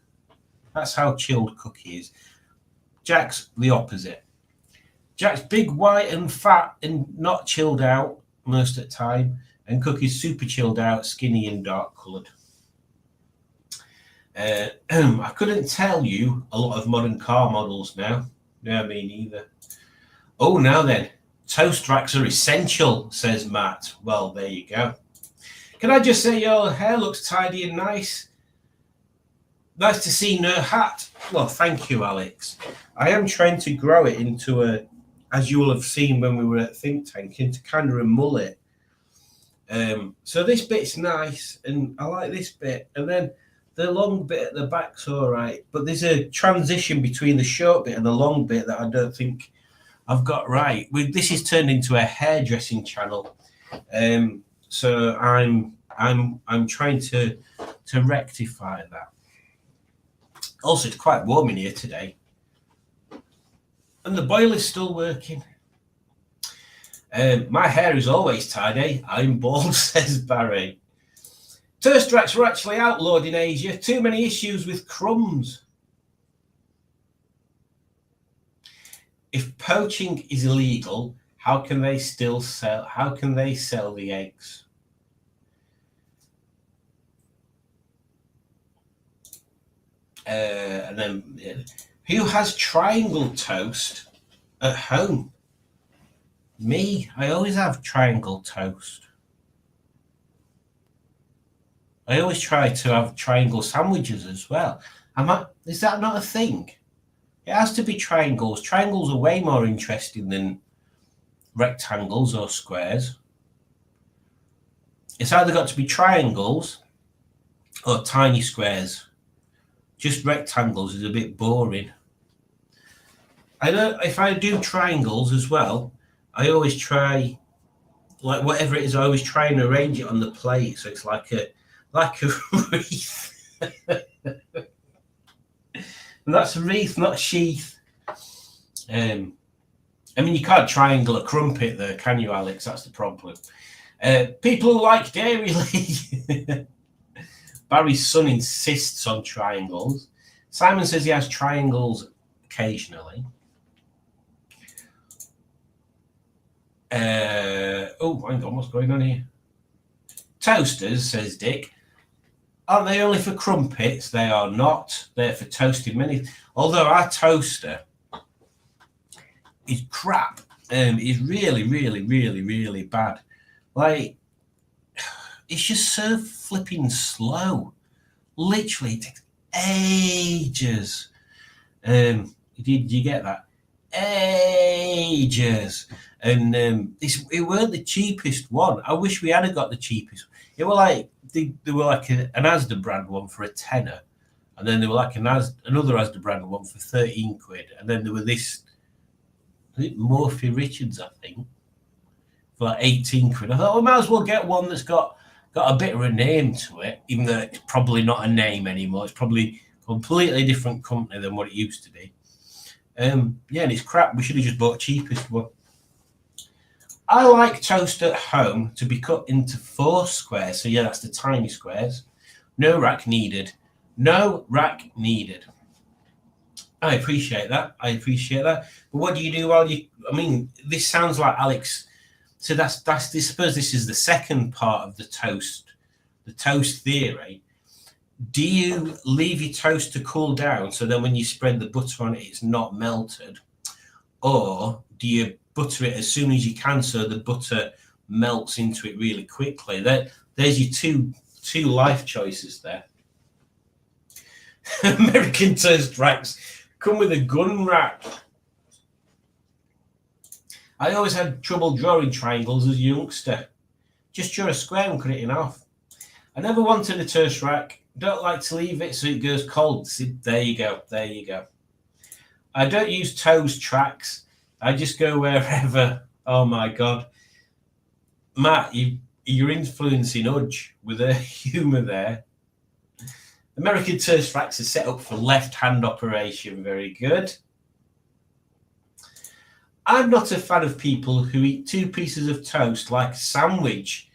Speaker 2: That's how chilled Cookie is. Jack's the opposite. Jack's big, white, and fat, and not chilled out most of the time, and Cookie's super chilled out, skinny and dark coloured. I couldn't tell you a lot of modern car models now. Yeah, me neither. Oh, now then, toast racks are essential, says Matt. Well, there you go. Can I just say your hair looks tidy and nice? Nice to see no hat. Well, thank you, Alex. I am trying to grow it into a, as you will have seen when we were at Think Tank, into kind of a mullet. So this bit's nice, and I like this bit, and then the long bit at the back's all right, but there's a transition between the short bit and the long bit that I don't think I've got right. This is turned into a hairdressing channel, so I'm trying to rectify that. Also, it's quite warm in here today, and the boiler's still working. My hair is always tidy. I'm bald, says Barry. Toast racks were actually outlawed in Asia. Too many issues with crumbs. If poaching is illegal, how can they still sell? How can they sell the eggs? And then, who has triangle toast at home? Me. I always have triangle toast. I always try to have triangle sandwiches as well. Is that not a thing? It has to be triangles. Triangles are way more interesting than rectangles or squares. It's either got to be triangles or tiny squares. Just rectangles is a bit boring. I know if I do triangles as well, I always try, like whatever it is, I always try and arrange it on the plate so it's like a wreath. And that's a wreath, not a sheath. I mean, you can't triangle a crumpet there, can you, Alex? That's the problem. People who like Dairy League. Barry's son insists on triangles. Simon says he has triangles occasionally. Oh, hang on, what's going on here? Toasters, says Dick. Aren't they only for crumpets? They are not. They're for toasting many. Although our toaster is crap. Is really, really, really, really bad. Like, it's just so flipping slow. Literally, it takes ages. Did you get that? Ages. And it weren't the cheapest one. I wish we had got the cheapest. It were like they were like an Asda brand one for a tenner, and then they were like another Asda brand one for 13 quid, and then there were this Murphy Richards, I think, for like 18 quid. I thought we might as well get one that's got a bit of a name to it, even though it's probably not a name anymore. It's probably a completely different company than what it used to be. Yeah, and it's crap. We should have just bought the cheapest one. I like toast at home to be cut into 4 squares. So yeah, that's the tiny squares. No rack needed. No rack needed. I appreciate that. But what do you do while you? I mean, this sounds like Alex. So that's. I suppose this is the second part of the toast theory. Do you leave your toast to cool down so then when you spread the butter on it, it's not melted, or do you butter it as soon as you can so the butter melts into it really quickly? There's your two life choices there. American toast racks come with a gun rack. I always had trouble drawing triangles as a youngster. Just draw a square and cut it in half. I never wanted a toast rack. Don't like to leave it so it goes cold. See, there you go. I don't use toast tracks. I just go wherever. Oh my God. Matt, you're influencing Udge with a humour there. American toast racks are set up for left-hand operation. Very good. I'm not a fan of people who eat 2 pieces of toast like a sandwich.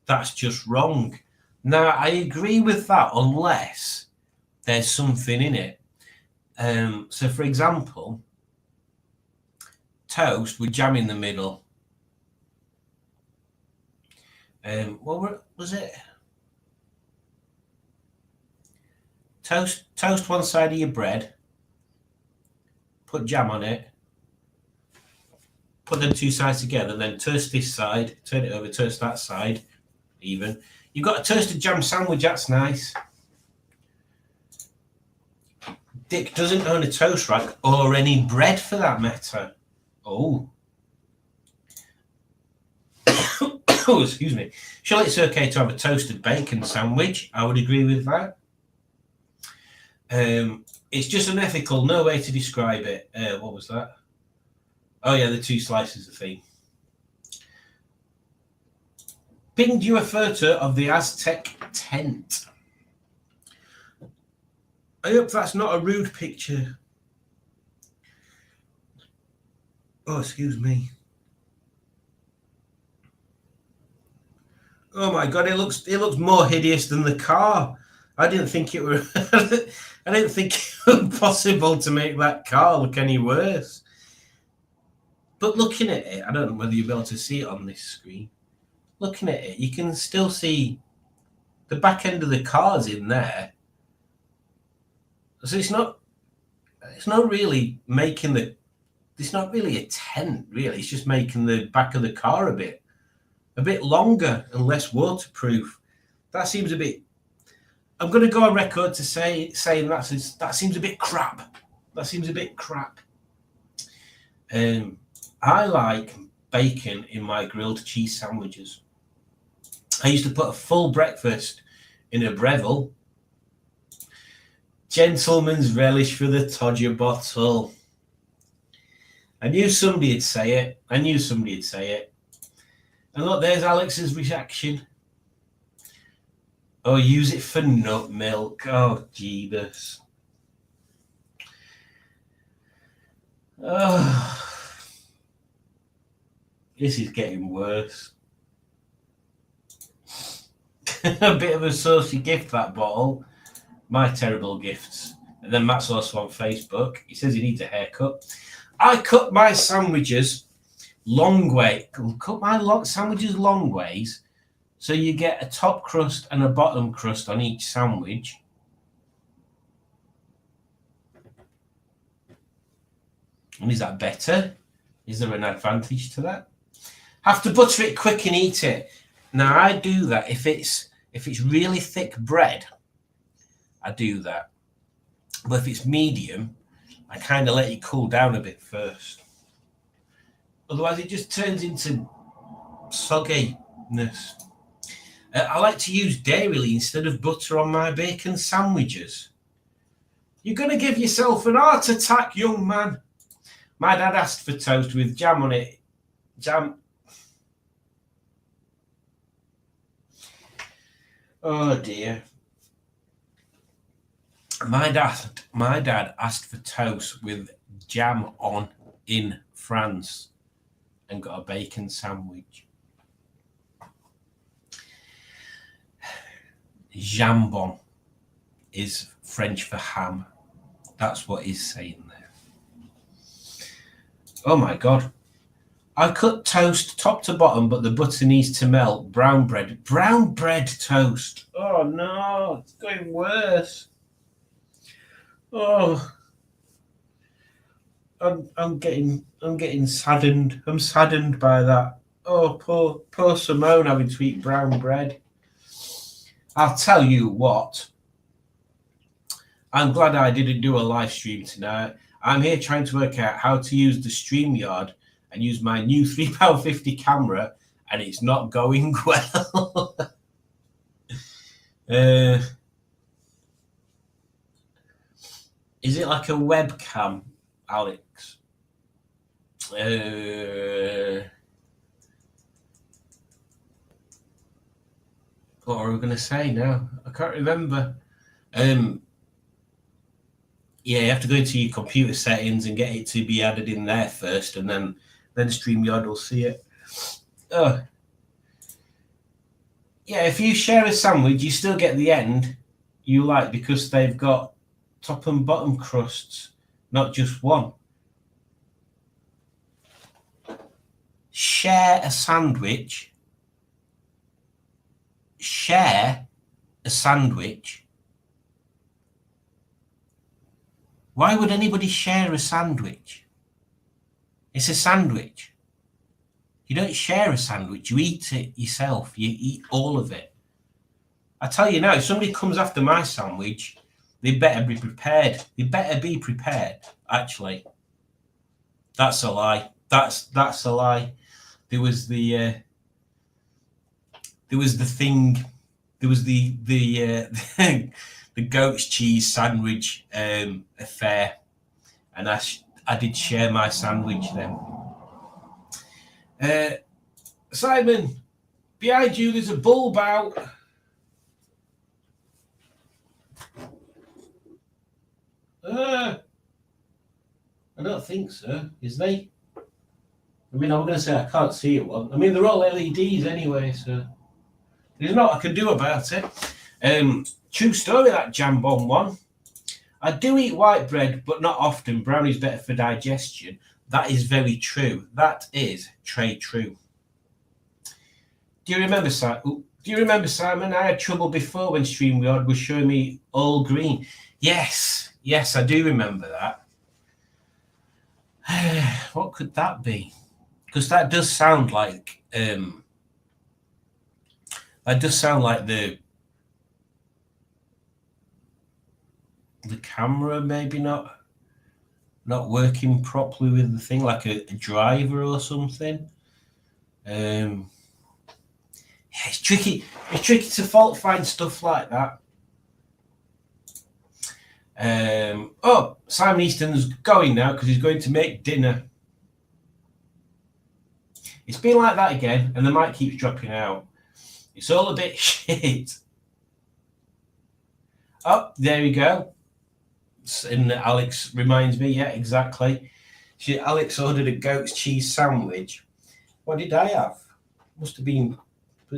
Speaker 2: That's just wrong. Now, I agree with that unless there's something in it. So, for example, toast with jam in the middle. What was it? Toast one side of your bread, put jam on it, put them 2 sides together, then toast this side, turn it over, toast that side, even. You've got a toasted jam sandwich, that's nice. Dick doesn't own a toast rack or any bread for that matter. Oh. Oh, excuse me. Surely it's okay to have a toasted bacon sandwich. I would agree with that. It's just unethical. No way to describe it. What was that? Oh, yeah, the 2 slices of thing. Pinged you a photo of the Aztec tent. I hope that's not a rude picture. Oh, excuse me. Oh my God, it looks more hideous than the car. I didn't think it were. I didn't think it was possible to make that car look any worse. But looking at it, I don't know whether you'll be able to see it on this screen. Looking at it, you can still see the back end of the car's in there. So it's not really making the. It's not really a tent, really. It's just making the back of the car a bit longer and less waterproof. That seems a bit. I'm going to go on record to saying that seems a bit crap. That seems a bit crap. I like bacon in my grilled cheese sandwiches. I used to put a full breakfast in a Breville. Gentleman's relish for the Todger bottle. I knew somebody would say it. And look, there's Alex's reaction. Oh, use it for nut milk. Oh, Jeebus. Oh, this is getting worse. A bit of a saucy gift, that bottle. My terrible gifts. And then Matt's also on Facebook. He says he needs a haircut. I cut my sandwiches long way. Cut my sandwiches long ways, so you get a top crust and a bottom crust on each sandwich. And is that better? Is there an advantage to that? Have to butter it quick and eat it. Now I do that if it's really thick bread. I do that. But if it's medium, I kind of let it cool down a bit first. Otherwise, it just turns into sogginess. I like to use dairy instead of butter on my bacon sandwiches. You're going to give yourself an heart attack, young man. My dad asked for toast with jam on it. Jam. Oh, dear. My dad asked for toast with jam on in France and got a bacon sandwich. Jambon is French for ham. That's what he's saying there. Oh my God. I cut toast top to bottom, but the butter needs to melt. Brown bread toast. Oh no, it's going worse. Oh, I'm getting saddened. I'm saddened by that. Oh, poor Simone having to eat brown bread. I'll tell you what. I'm glad I didn't do a live stream tonight. I'm here trying to work out how to use the StreamYard and use my new £3.50 camera, and it's not going well. Is it like a webcam, Alex? What are we going to say now? I can't remember. Yeah, you have to go into your computer settings and get it to be added in there first, and then StreamYard will see it. Oh. Yeah, if you share a sandwich, you still get the end you like because they've got top and bottom crusts, not just one. Share a sandwich. Share a sandwich. Why would anybody share a sandwich? It's a sandwich. You don't share a sandwich. You eat it yourself. You eat all of it. I tell you now, if somebody comes after my sandwich, they better be prepared. They better be prepared, actually. That's a lie. That's a lie. There was the thing. There was the the goat's cheese sandwich affair, and I did share my sandwich then. Simon, behind you there's a bulb out. I don't think so. Is they? I mean, I'm going to say I can't see it one. I mean, they're all LEDs anyway, so There's not I can do about it. True story, that Jambon one. I do eat white bread, but not often. Brownie's better for digestion. That is very true. That is true. Do you remember, Simon? I had trouble before when StreamYard was showing me all green. Yes, I do remember that. What could that be? Because that does sound like the camera maybe not working properly with the thing, like a driver or something. It's tricky. It's tricky to fault find stuff like that. Simon Easton's going now because he's going to make dinner. It's been like that again, and the mic keeps dropping out. It's all a bit shit. Oh, there we go. And Alex reminds me, yeah, exactly. Alex ordered a goat's cheese sandwich. What did I have? Must have been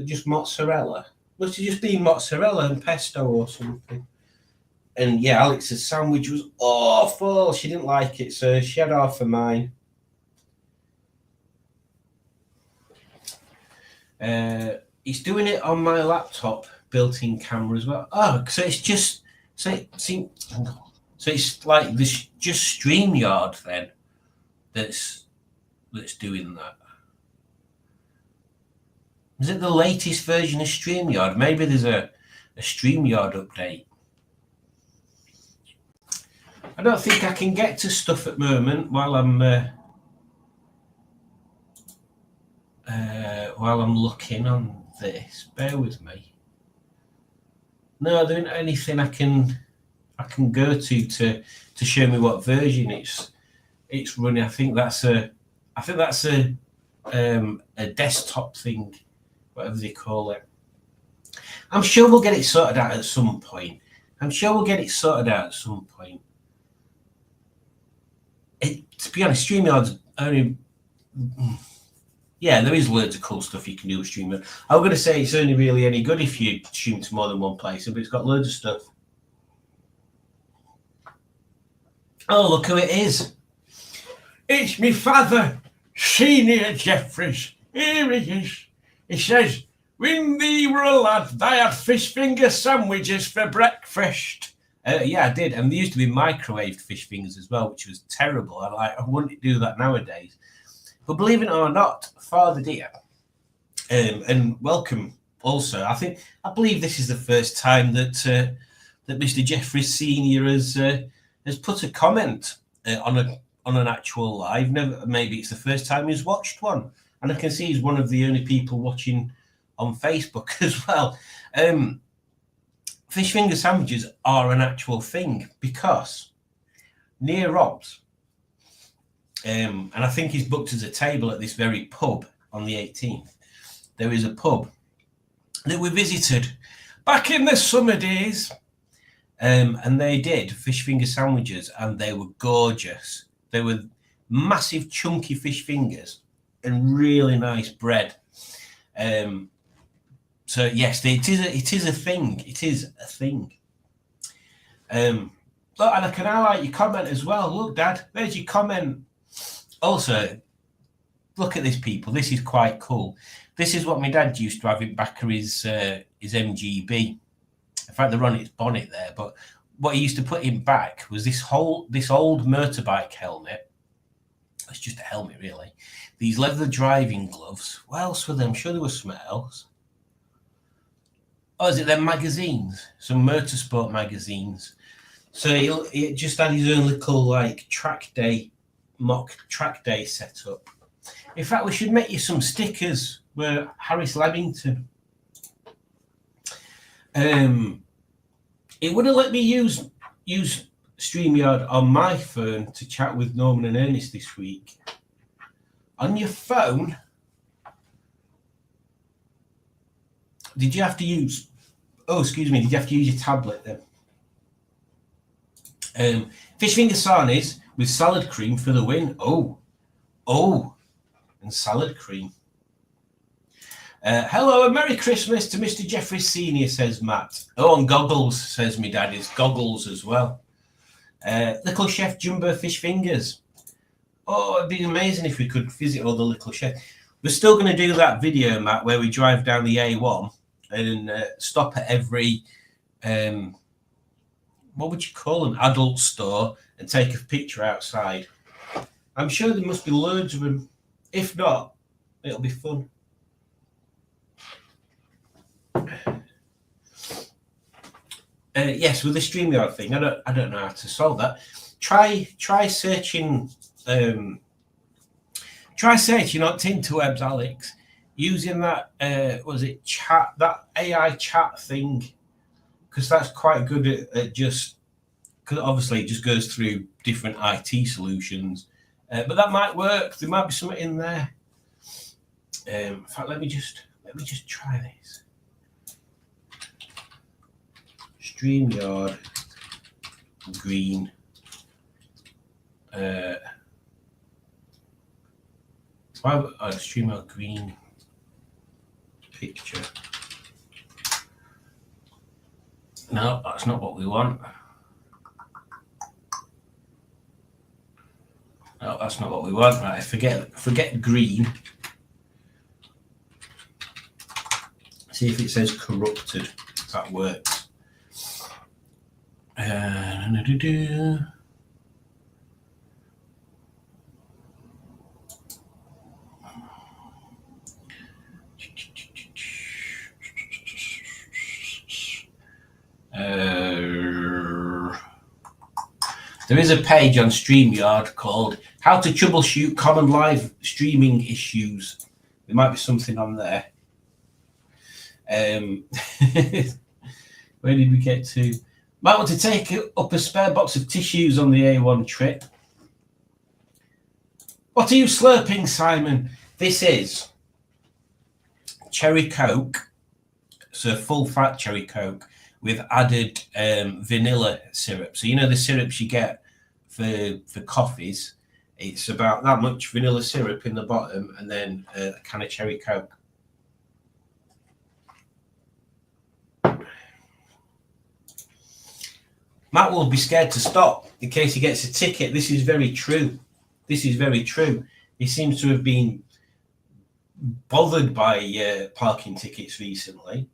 Speaker 2: just mozzarella. Must have just been mozzarella and pesto or something. And yeah, Alex's sandwich was awful. She didn't like it, so she had half of mine. He's doing it on my laptop, built-in camera as well. Oh, so it's just so it's like this just StreamYard then that's doing that. Is it the latest version of StreamYard? Maybe there's a StreamYard update. I don't think I can get to stuff at the moment while I'm looking on this. Bear with me. No, there isn't anything I can go to show me what version it's running. I think that's a desktop thing, whatever they call it. I'm sure we'll get it sorted out at some point. To be honest, StreamYard's only... Yeah, there is loads of cool stuff you can do with StreamYard. I'm going to say it's only really any good if you stream to more than one place, but it's got loads of stuff. Oh, look who it is. It's me father, Senior Jeffries. Here he is. He says, when thee were a lad, I had fish finger sandwiches for breakfast. Yeah, I did. And there used to be microwaved fish fingers as well, which was terrible. I wouldn't do that nowadays. But believe it or not, Father dear, and welcome also. I believe this is the first time that Mr. Jeffries Senior has put a comment on an actual live. Maybe it's the first time he's watched one, and I can see he's one of the only people watching on Facebook as well. Fish finger sandwiches are an actual thing because near Rob's. And I think he's booked us a table at this very pub on the 18th. There is a pub that we visited back in the summer days. And they did fish finger sandwiches, and they were gorgeous. They were massive, chunky fish fingers and really nice bread. So yes, it is a thing. It is a thing. Look, and I can highlight your comment as well. Look, Dad, there's your comment. Also, look at this, people. This is quite cool. This is what my dad used to have in back of his MGB. In fact, they're on its bonnet there. But what he used to put in back was this old motorbike helmet. It's just a helmet, really. These leather driving gloves. What else were they? I'm sure there was something else. Oh, is it them magazines? Some motorsport magazines. So he just had his own little mock track day set up. In fact, we should make you some stickers with Harris Lamington. It wouldn't let me use StreamYard on my phone to chat with Norman and Ernest this week. On your phone, did you have to use... Oh, excuse me. Did you have to use your tablet then? Fish finger sarnies with salad cream for the win. Oh, and salad cream. Hello and Merry Christmas to Mr. Jeffrey Senior, says Matt. Oh, and goggles, says me dad. It's goggles as well. Little Chef Jumbo Fish Fingers. Oh, it'd be amazing if we could visit all the Little Chef. We're still going to do that video, Matt, where we drive down the A1 and stop at every, what would you call them, adult store and take a picture outside. I'm sure there must be loads of them. If not, it'll be fun. Yes, with the StreamYard thing, I don't know how to solve that. Try searching on Tinterwebs, Alex, using that chat, that AI chat thing, because that's quite good at just, because obviously it just goes through different IT solutions, but that might work. There might be something in there. In fact, let me just try this. StreamYard green. StreamYard green picture. No, that's not what we want. No, that's not what we want. Right, forget green. See if it says corrupted. If that works. There is a page on StreamYard called How to Troubleshoot Common Live Streaming Issues. There might be something on there. Where did we get to? Might want to take up a spare box of tissues on the A1 trip. What are you slurping, Simon? This is cherry Coke, so full fat cherry Coke with added vanilla syrup. So you know the syrups you get for coffees. It's about that much vanilla syrup in the bottom, and then a can of cherry Coke. Matt will be scared to stop in case he gets a ticket. This is very true. This is very true. He seems to have been bothered by parking tickets recently.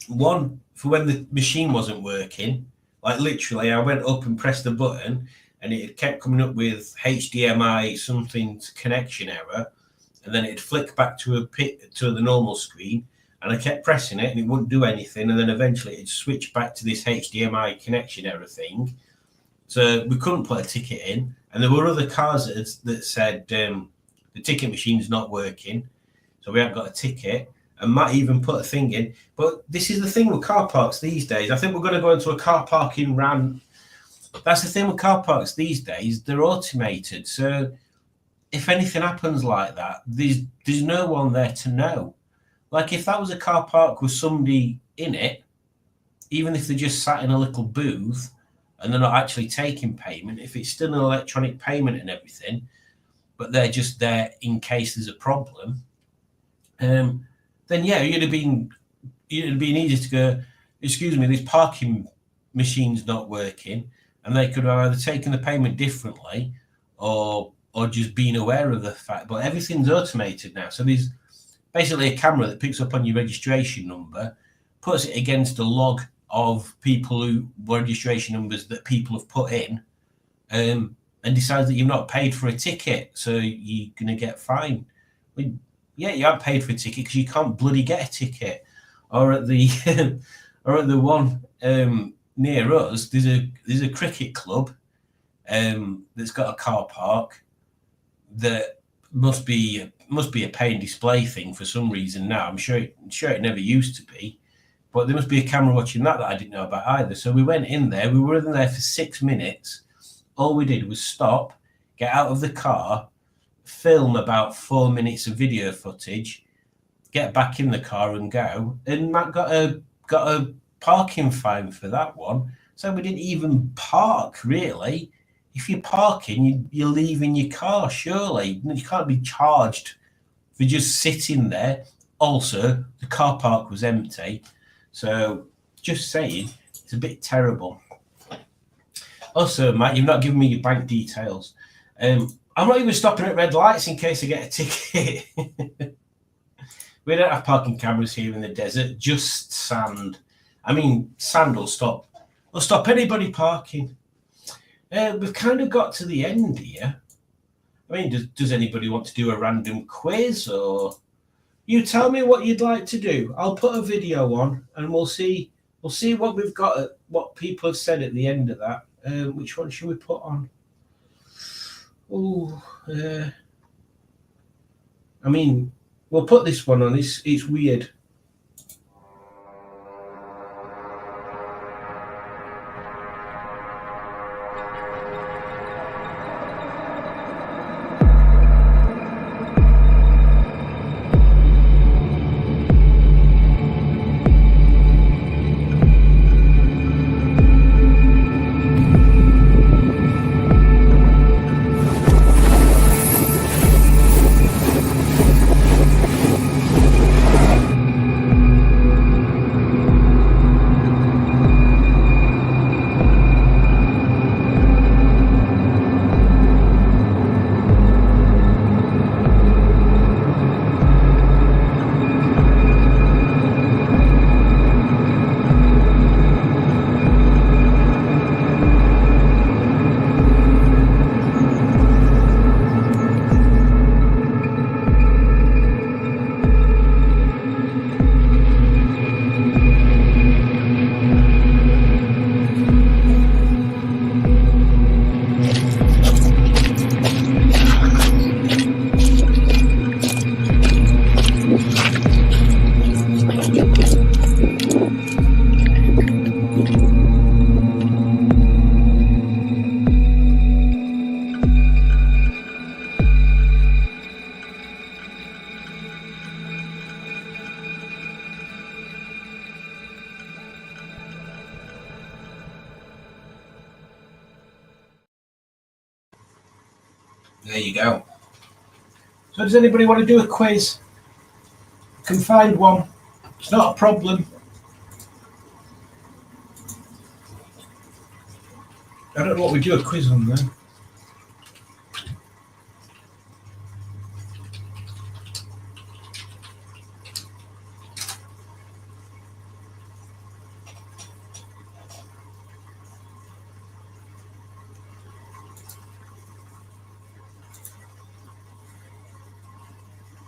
Speaker 2: One, for when the machine wasn't working, like literally I went up and pressed the button and it kept coming up with HDMI something connection error, and then it'd flick back to the normal screen. And I kept pressing it and it wouldn't do anything. And then eventually it'd switch back to this HDMI connection error thing. So we couldn't put a ticket in. And there were other cars that said the ticket machine's not working. So we haven't got a ticket. And Matt even put a thing in. But this is the thing with car parks these days. I think we're going to go into a car parking rant. That's the thing with car parks these days. They're automated. So if anything happens like that, there's no one there to know. Like if that was a car park with somebody in it, even if they just sat in a little booth and they're not actually taking payment, if it's still an electronic payment and everything, but they're just there in case there's a problem, then yeah, it'd have been easy to go, excuse me, this parking machine's not working, and they could have either taken the payment differently or just been aware of the fact. But everything's automated now, so there's basically a camera that picks up on your registration number, puts it against a log of people who registration numbers that people have put in, and decides that you've not paid for a ticket, so you're going to get fined. Well, yeah, you haven't paid for a ticket because you can't bloody get a ticket. Or at the one near us, there's a cricket club that's got a car park that must be a pay and display thing for some reason now. I'm sure it never used to be, but there must be a camera watching that I didn't know about either. So we went in there. We were in there for 6 minutes. All we did was stop, get out of the car, film about 4 minutes of video footage, get back in the car and go. And Matt got a parking fine for that one. So we didn't even park really. If you're parking, you're leaving your car, surely. You can't be charged for just sitting there Also, the car park was empty. So, just saying, it's a bit terrible. Also, Matt, you've not given me your bank details. I'm not even stopping at red lights in case I get a ticket. We don't have parking cameras here in the desert, just sand. I mean, sand will stop. Will stop anybody parking. We've kind of got to the end here. I mean, does anybody want to do a random quiz, or you tell me what you'd like to do? I'll put a video on, and we'll see what we've got, what people have said at the end of that. Which one should we put on? Oh, I mean, we'll put this one on. It's weird. There you go. So does anybody want to do a quiz? I can find one. It's not a problem. I don't know what we do a quiz on then.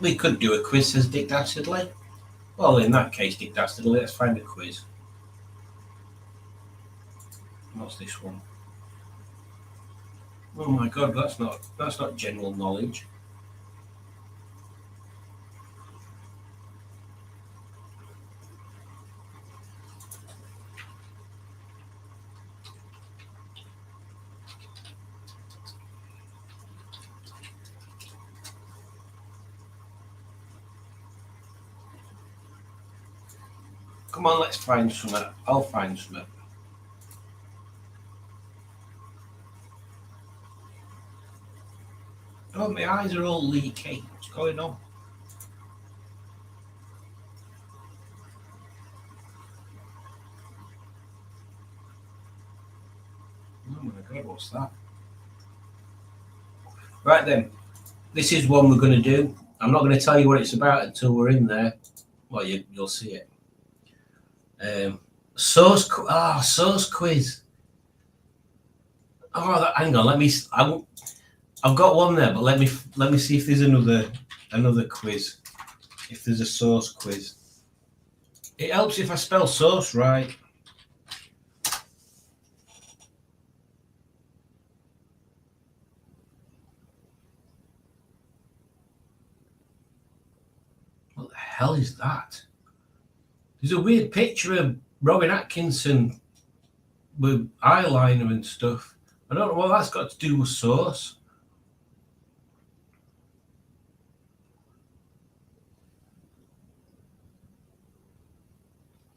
Speaker 2: We could do a quiz, says Dick Dastardly. Well, in that case, Dick Dastardly, let's find a quiz. What's this one? Oh my God, that's not general knowledge. Come on, let's find some. I'll find some. Oh, my eyes are all leaky. What's going on? Oh my God, what's that? Right then, this is one we're going to do. I'm not going to tell you what it's about until we're in there. Well, you'll see it. Source quiz. Oh, hang on. I've got one there, but let me see if there's another quiz. If there's a source quiz, it helps if I spell source right. What the hell is that? There's a weird picture of Robin Atkinson with eyeliner and stuff. I don't know what that's got to do with source.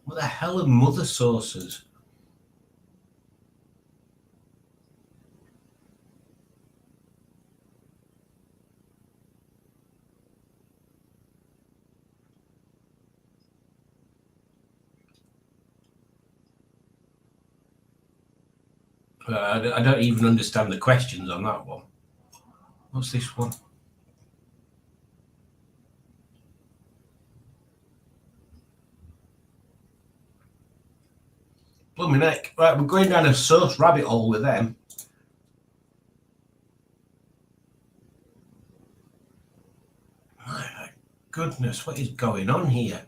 Speaker 2: What the hell are mother sources? I don't even understand the questions on that one. What's this one? Blooming heck. Right, we're going down a sauce rabbit hole with them. My goodness, what is going on here?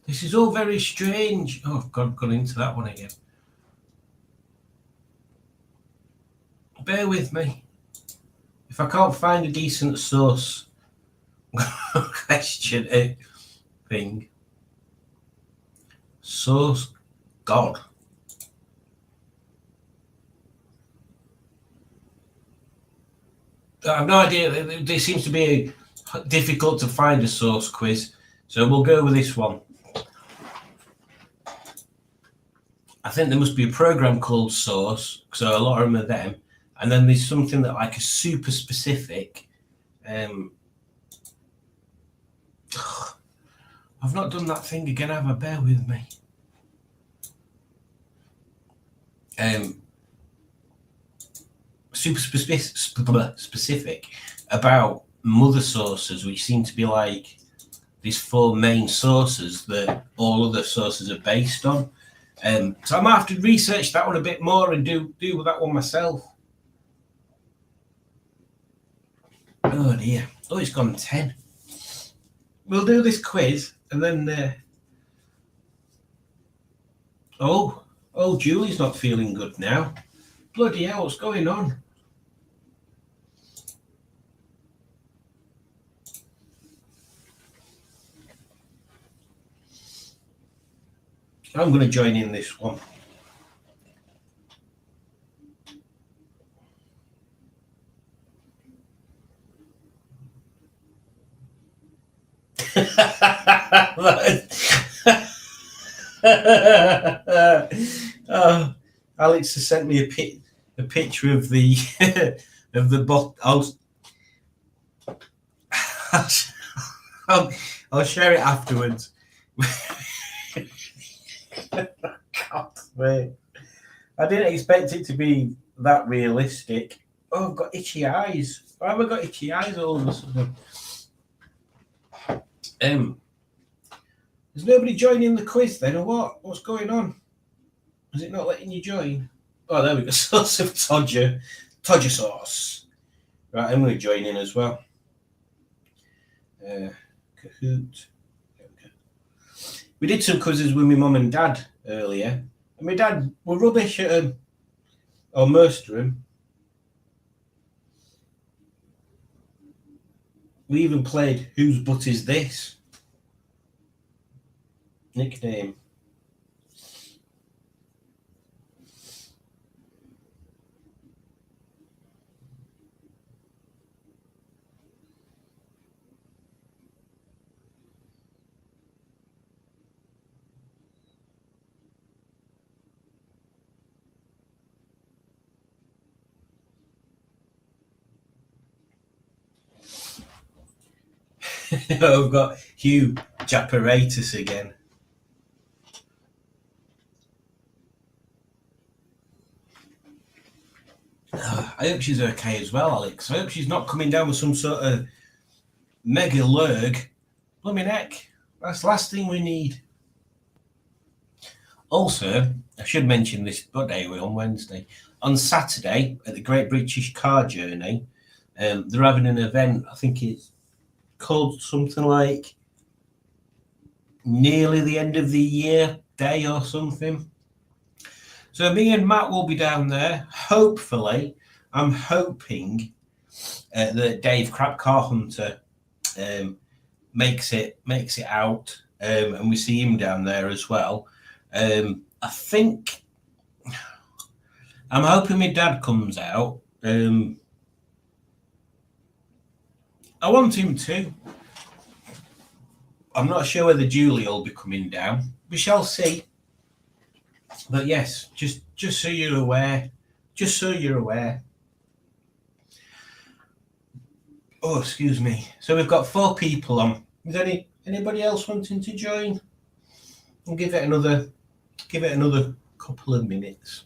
Speaker 2: This is all very strange. Oh, God, I've gone into that one again. Bear with me. If I can't find a decent sauce question thing. Sauce God. I have no idea. There seems to be difficult to find a sauce quiz, so we'll go with this one. I think there must be a program called Sauce, so a lot of them are them, and then there's something that like is super specific. I've not done that thing again, have I? Bear with me. Super specific about mother sauces, which seem to be like these 4 main sauces that all other sauces are based on. So I might have to research that one a bit more and do with that one myself. Oh dear. Oh, it's gone 10. We'll do this quiz and then oh, Julie's not feeling good now. Bloody hell, what's going on? I'm going to join in this one. Oh, Alex has sent me a picture of the of the bot. I'll share it afterwards. God, mate. I didn't expect it to be that realistic. Oh, I've got itchy eyes. Why have I got itchy eyes all of a sudden? Is nobody joining the quiz then, or what? What's going on? Is it not letting you join? Oh, there we go. Sauce of Todger sauce. Right, I'm going to join in as well. Kahoot. There we go. We did some quizzes with my mum and dad earlier, and my dad were rubbish at them, or most of them. We even played Whose Butt Is This? Nickname. I've got Hugh Japaratus again. I hope she's okay as well, Alex. I hope she's not coming down with some sort of mega lurg. Blooming heck. That's the last thing we need. Also, I should mention this, what day are we on? Wednesday. On Saturday, at the Great British Car Journey, they're having an event. I think it's called something like Nearly the End of the Year Day or something. So me and Matt will be down there. Hopefully, I'm hoping that Dave Crap Car Hunter makes it out, and we see him down there as well. I think I'm hoping my dad comes out. I want him to. I'm not sure whether Julie will be coming down. We shall see. But yes, just so you're aware. Just so you're aware. Oh, excuse me. So we've got 4 people on. Is anybody else wanting to join? We'll give it another couple of minutes.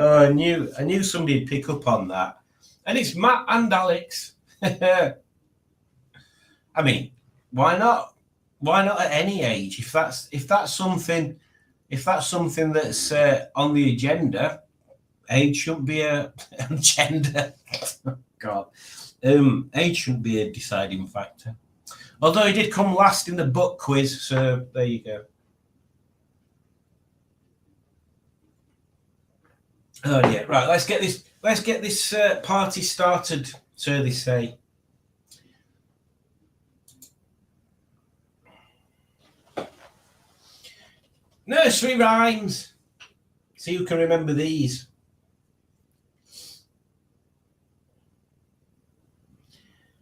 Speaker 2: Oh, I knew somebody'd pick up on that, and it's Matt and Alex. I mean, why not? Why not at any age? If that's something that's on the agenda, age shouldn't be a agenda. God, age shouldn't be a deciding factor. Although he did come last in the book quiz, so there you go. Oh yeah, right. Let's get this party started, so they say. Nursery rhymes. See who can remember these.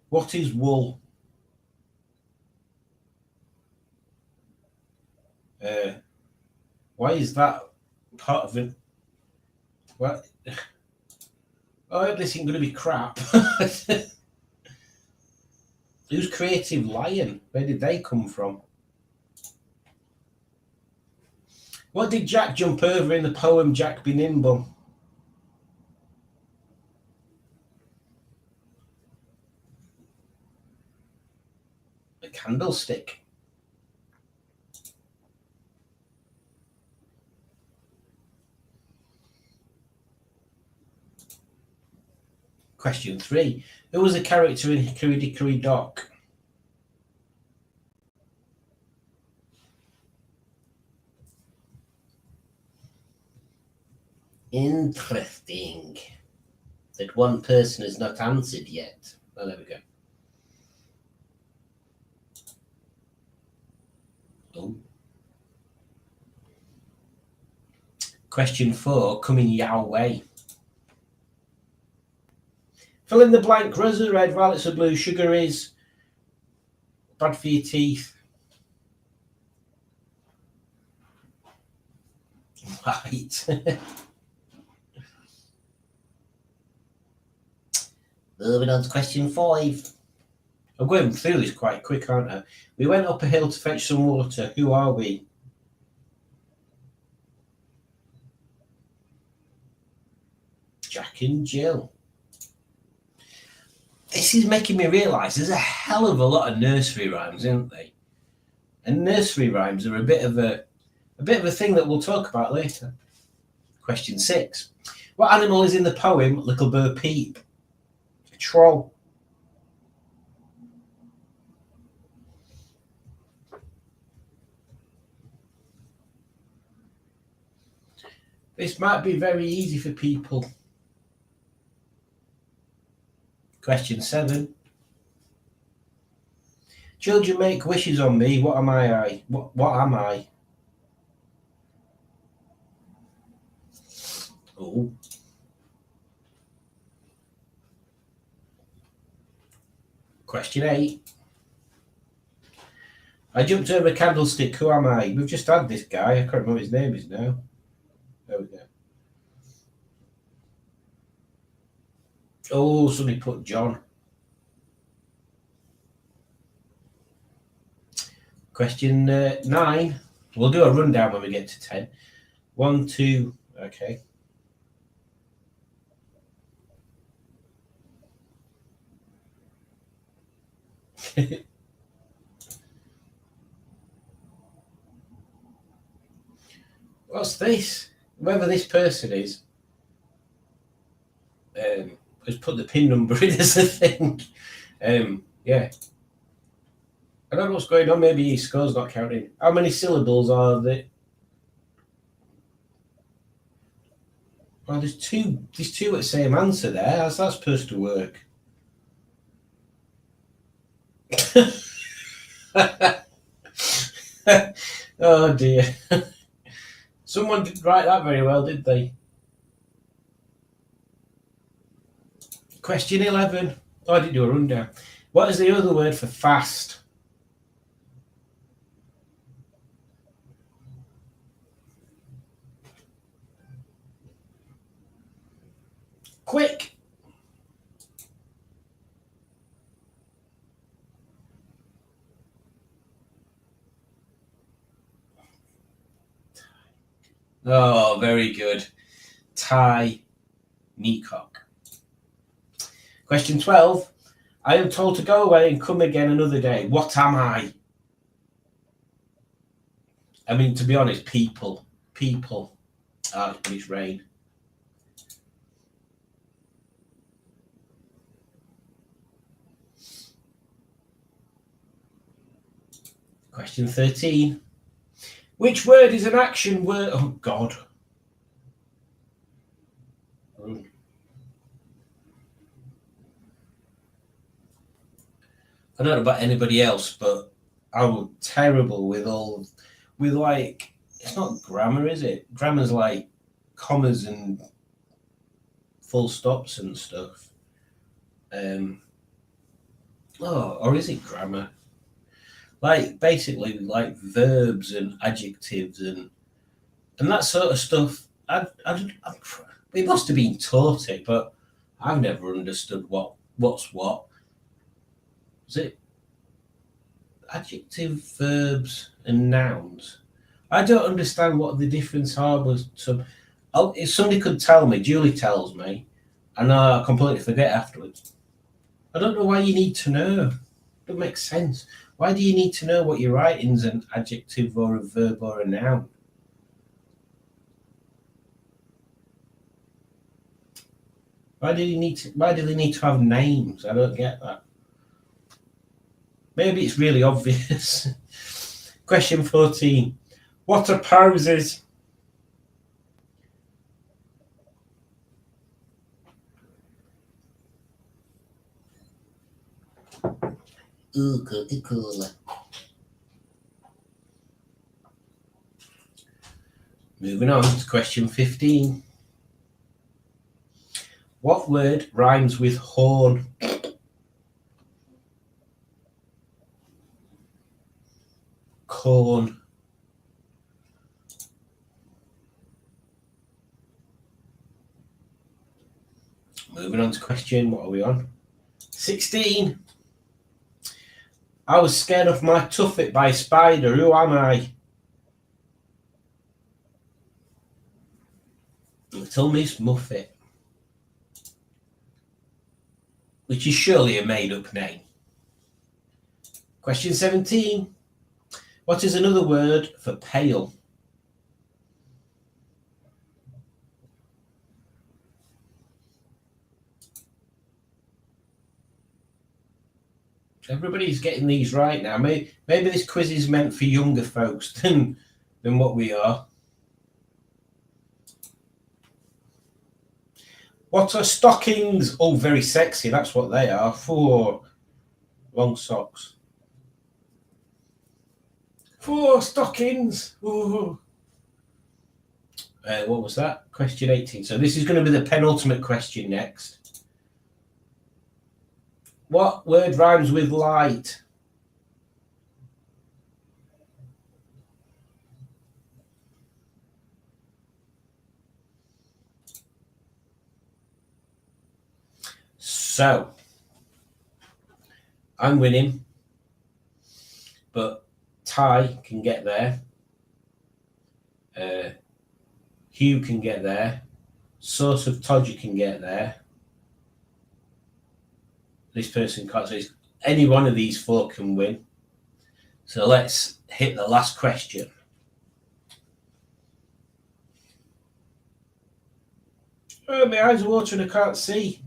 Speaker 2: What is wool? Why is that part of it? What? Oh, this isn't going to be crap. Who's Creative Lion? Where did they come from? What did Jack jump over in the poem Jack Be Nimble? A candlestick. Question 3. Who was a character in Hickory Dickory Dock? Interesting that one person has not answered yet. Oh, there we go. Oh. Question 4. Coming your way. Fill in the blank. Roses are red, violets are blue, sugar is bad for your teeth. Right. Moving on to question 5. I'm going through this quite quick, aren't I? We went up a hill to fetch some water. Who are we? Jack and Jill. This is making me realise there's a hell of a lot of nursery rhymes, isn't they? And nursery rhymes are a bit of a thing that we'll talk about later. Question 6. What animal is in the poem Little Bo Peep? A troll. This might be very easy for people. Question 7. Children make wishes on me. What am I? What am I? Oh. Question 8. I jumped over a candlestick. Who am I? We've just had this guy. I can't remember what his name is now. There we go. Oh, somebody put John. Question 9. We'll do a rundown when we get to 10. 1, 2. Okay. What's this? Whoever this person is, has put the pin number in as a thing. Yeah. I don't know what's going on. Maybe his score's not counting. How many syllables are there? Well, there's two at the same answer there. How's that supposed to work? Oh dear. Someone didn't write that very well, did they? Question 11. Oh, I didn't do a rundown. What is the other word for fast? Quick. Oh, very good. Ty Neacock. Question 12. I am told to go away and come again another day. What am I? I mean, to be honest, people. People. Ah, it's rain. Question 13. Which word is an action word? Oh, God. I don't know about anybody else, but I'm terrible with like, it's not grammar, is it? Grammar's like commas and full stops and stuff. Or is it grammar? Like, basically, like verbs and adjectives and that sort of stuff. We must have been taught it, but I've never understood what's what. Is it adjective, verbs, and nouns? I don't understand what the difference are. If somebody could tell me, Julie tells me, and I completely forget afterwards. I don't know why you need to know. It doesn't make sense. Why do you need to know what you're writing is an adjective or a verb or a noun? Why do they need to have names? I don't get that. Maybe it's really obvious. Question 14. What are pauses?
Speaker 5: Ooh, cool.
Speaker 2: Moving on to question 15. What word rhymes with horn? Corn. Moving on to question, what are we on? 16. I was scared of my tuffet by a spider. Who am I? Little Miss Muffet. Which is surely a made-up name. Question 17. What is another word for pale? Everybody's getting these right now. Maybe this quiz is meant for younger folks than what we are. What are stockings? Oh, very sexy. That's what they are. For long socks. For stockings. Ooh. What was that? Question 18. So this is going to be the penultimate question next. What word rhymes with light? So, I'm winning, but Ty can get there. Hugh can get there. Source of Todger can get there. This person can't. So any one of these four can win. So let's hit the last question. Oh, my eyes are watering. I can't see.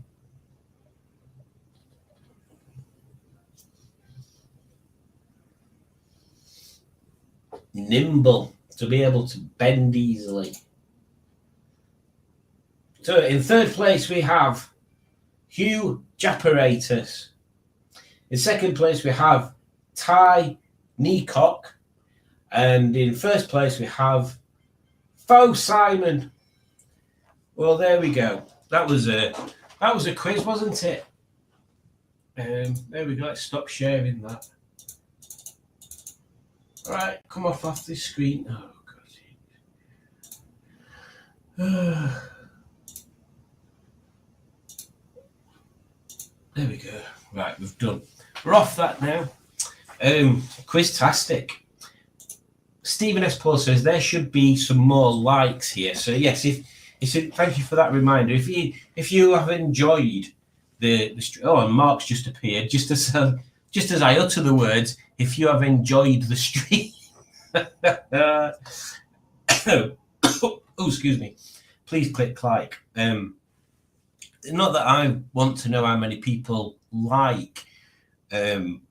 Speaker 2: Nimble, to be able to bend easily. So in third place we have Hugh Japaratus. In second place we have Ty Neacock. And in first place we have Faux Simon. Well, there we go. That was a quiz, wasn't it? There we go. Let's stop sharing that. All right, come off the screen. Oh, God. There we go. Right, we've done. We're off that now. Quiztastic. Stephen S. Paul says there should be some more likes here. So yes, thank you for that reminder. If you have enjoyed the and Mark's just appeared just as I utter the words. If you have enjoyed the stream, oh, excuse me. Please click like. Not that I want to know how many people like the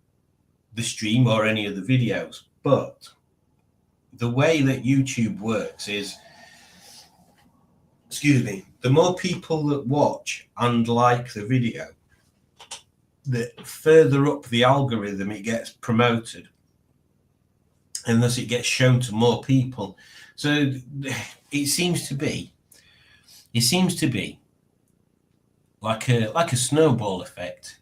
Speaker 2: stream or any of the videos, but the way that YouTube works is, the more people that watch and like the video, the further up the algorithm it gets promoted, and thus it gets shown to more people. So it seems to be like a snowball effect.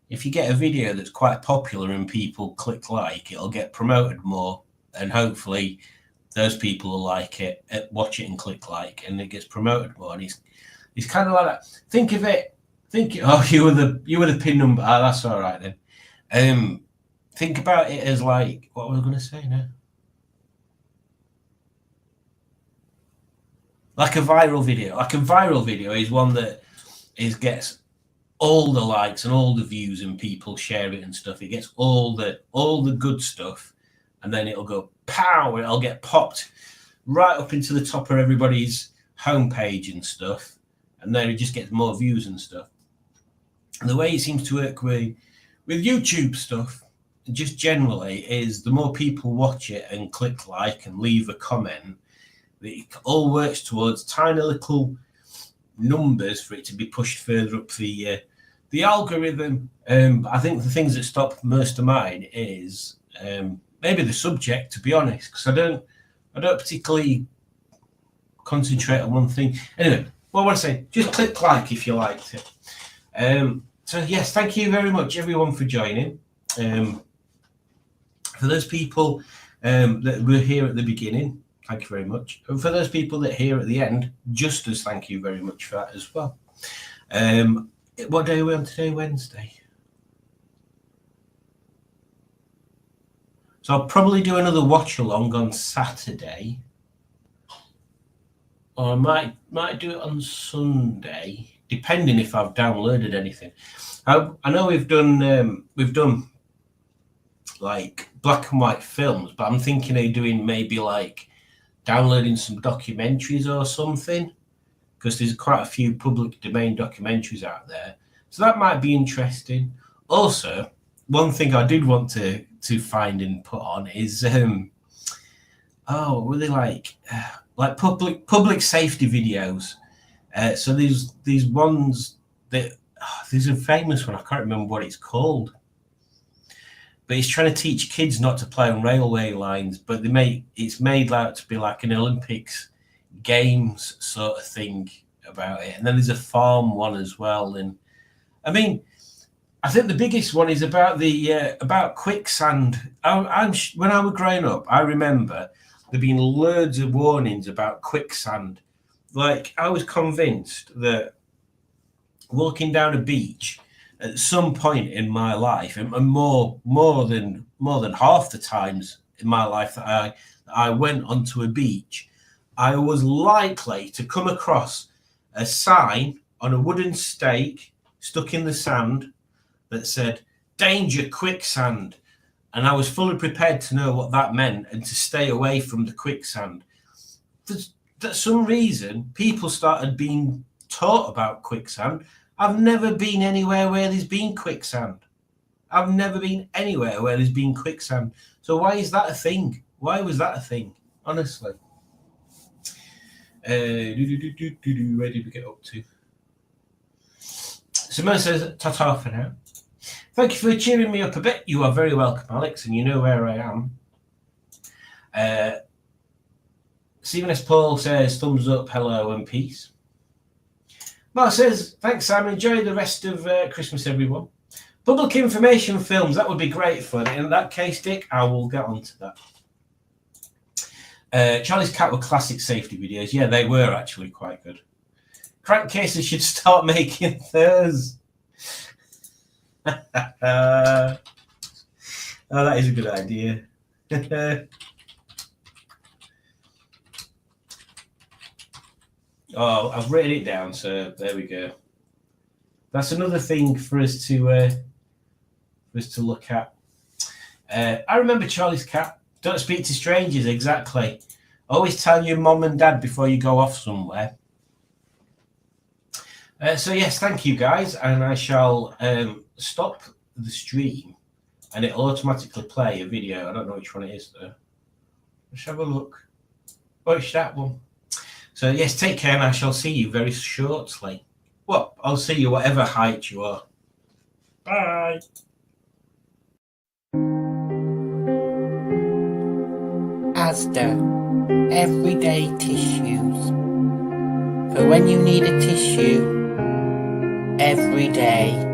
Speaker 2: If you get a video that's quite popular and people click like, it'll get promoted more, and hopefully those people will like it, watch it and click like, and it gets promoted more. And it's kind of like that. Think of it. Oh, you were the pin number. Ah, that's all right then. Think about it as like, what was I going to say now? Like a viral video. Like a viral video is one that gets all the likes and all the views and people share it and stuff. It gets all the good stuff, and then it'll go pow, it'll get popped right up into the top of everybody's homepage and stuff, and then it just gets more views and stuff. And the way it seems to work with YouTube stuff, just generally, is the more people watch it and click like and leave a comment, it all works towards tiny little numbers for it to be pushed further up the algorithm. I think the things that stop most of mine is maybe the subject, to be honest, because I don't particularly concentrate on one thing. Anyway, what I want to say, just click like if you liked it. So yes, thank you very much everyone for joining. For those people that were here at the beginning, thank you very much. And for those people that are here at the end, just as thank you very much for that as well. What day are we on today? Wednesday. So I'll probably do another watch along on Saturday, or I might do it on Sunday, depending if I've downloaded anything. I know we've done like black and white films, but I'm thinking of doing maybe like downloading some documentaries or something, because there's quite a few public domain documentaries out there. So that might be interesting. Also, one thing I did want to find and put on is were they like public safety videos? So these ones that there's a famous one, I can't remember what it's called, but it's trying to teach kids not to play on railway lines, but it's made out to be like an Olympics games sort of thing about it. And then there's a farm one as well. And I mean, I think the biggest one is about about quicksand. When I was growing up, I remember there being loads of warnings about quicksand. Like, I was convinced that walking down a beach at some point in my life, and more than half the times in my life that I went onto a beach, I was likely to come across a sign on a wooden stake stuck in the sand that said, "Danger, quicksand." And I was fully prepared to know what that meant and to stay away from the quicksand. For some reason, people started being taught about quicksand. I've never been anywhere where there's been quicksand. I've never been anywhere where there's been quicksand. So why is that a thing? Why was that a thing? Honestly. Where did we get up to? Simone says, ta-ta for now. Thank you for cheering me up a bit. You are very welcome, Alex, and you know where I am. Stephen S. Paul says, thumbs up, hello, and peace. Mark says, thanks, Sam. Enjoy the rest of Christmas, everyone. Public information films, that would be great fun. In that case, Dick, I will get on to that. Charlie's Cat were classic safety videos. Yeah, they were actually quite good. Crankcases should start making theirs. Oh, that is a good idea. Oh, I've written it down, so there we go. That's another thing for us to look at. I remember Charlie's cat. Don't speak to strangers, exactly. Always tell your mum and dad before you go off somewhere. So yes, thank you guys, and I shall stop the stream, and it'll automatically play a video. I don't know which one it is though. Let's have a look. Oh, it's that one. So yes, take care, and I shall see you very shortly. Well, I'll see you whatever height you are. Bye.
Speaker 6: Asda everyday tissues for when you need a tissue every day.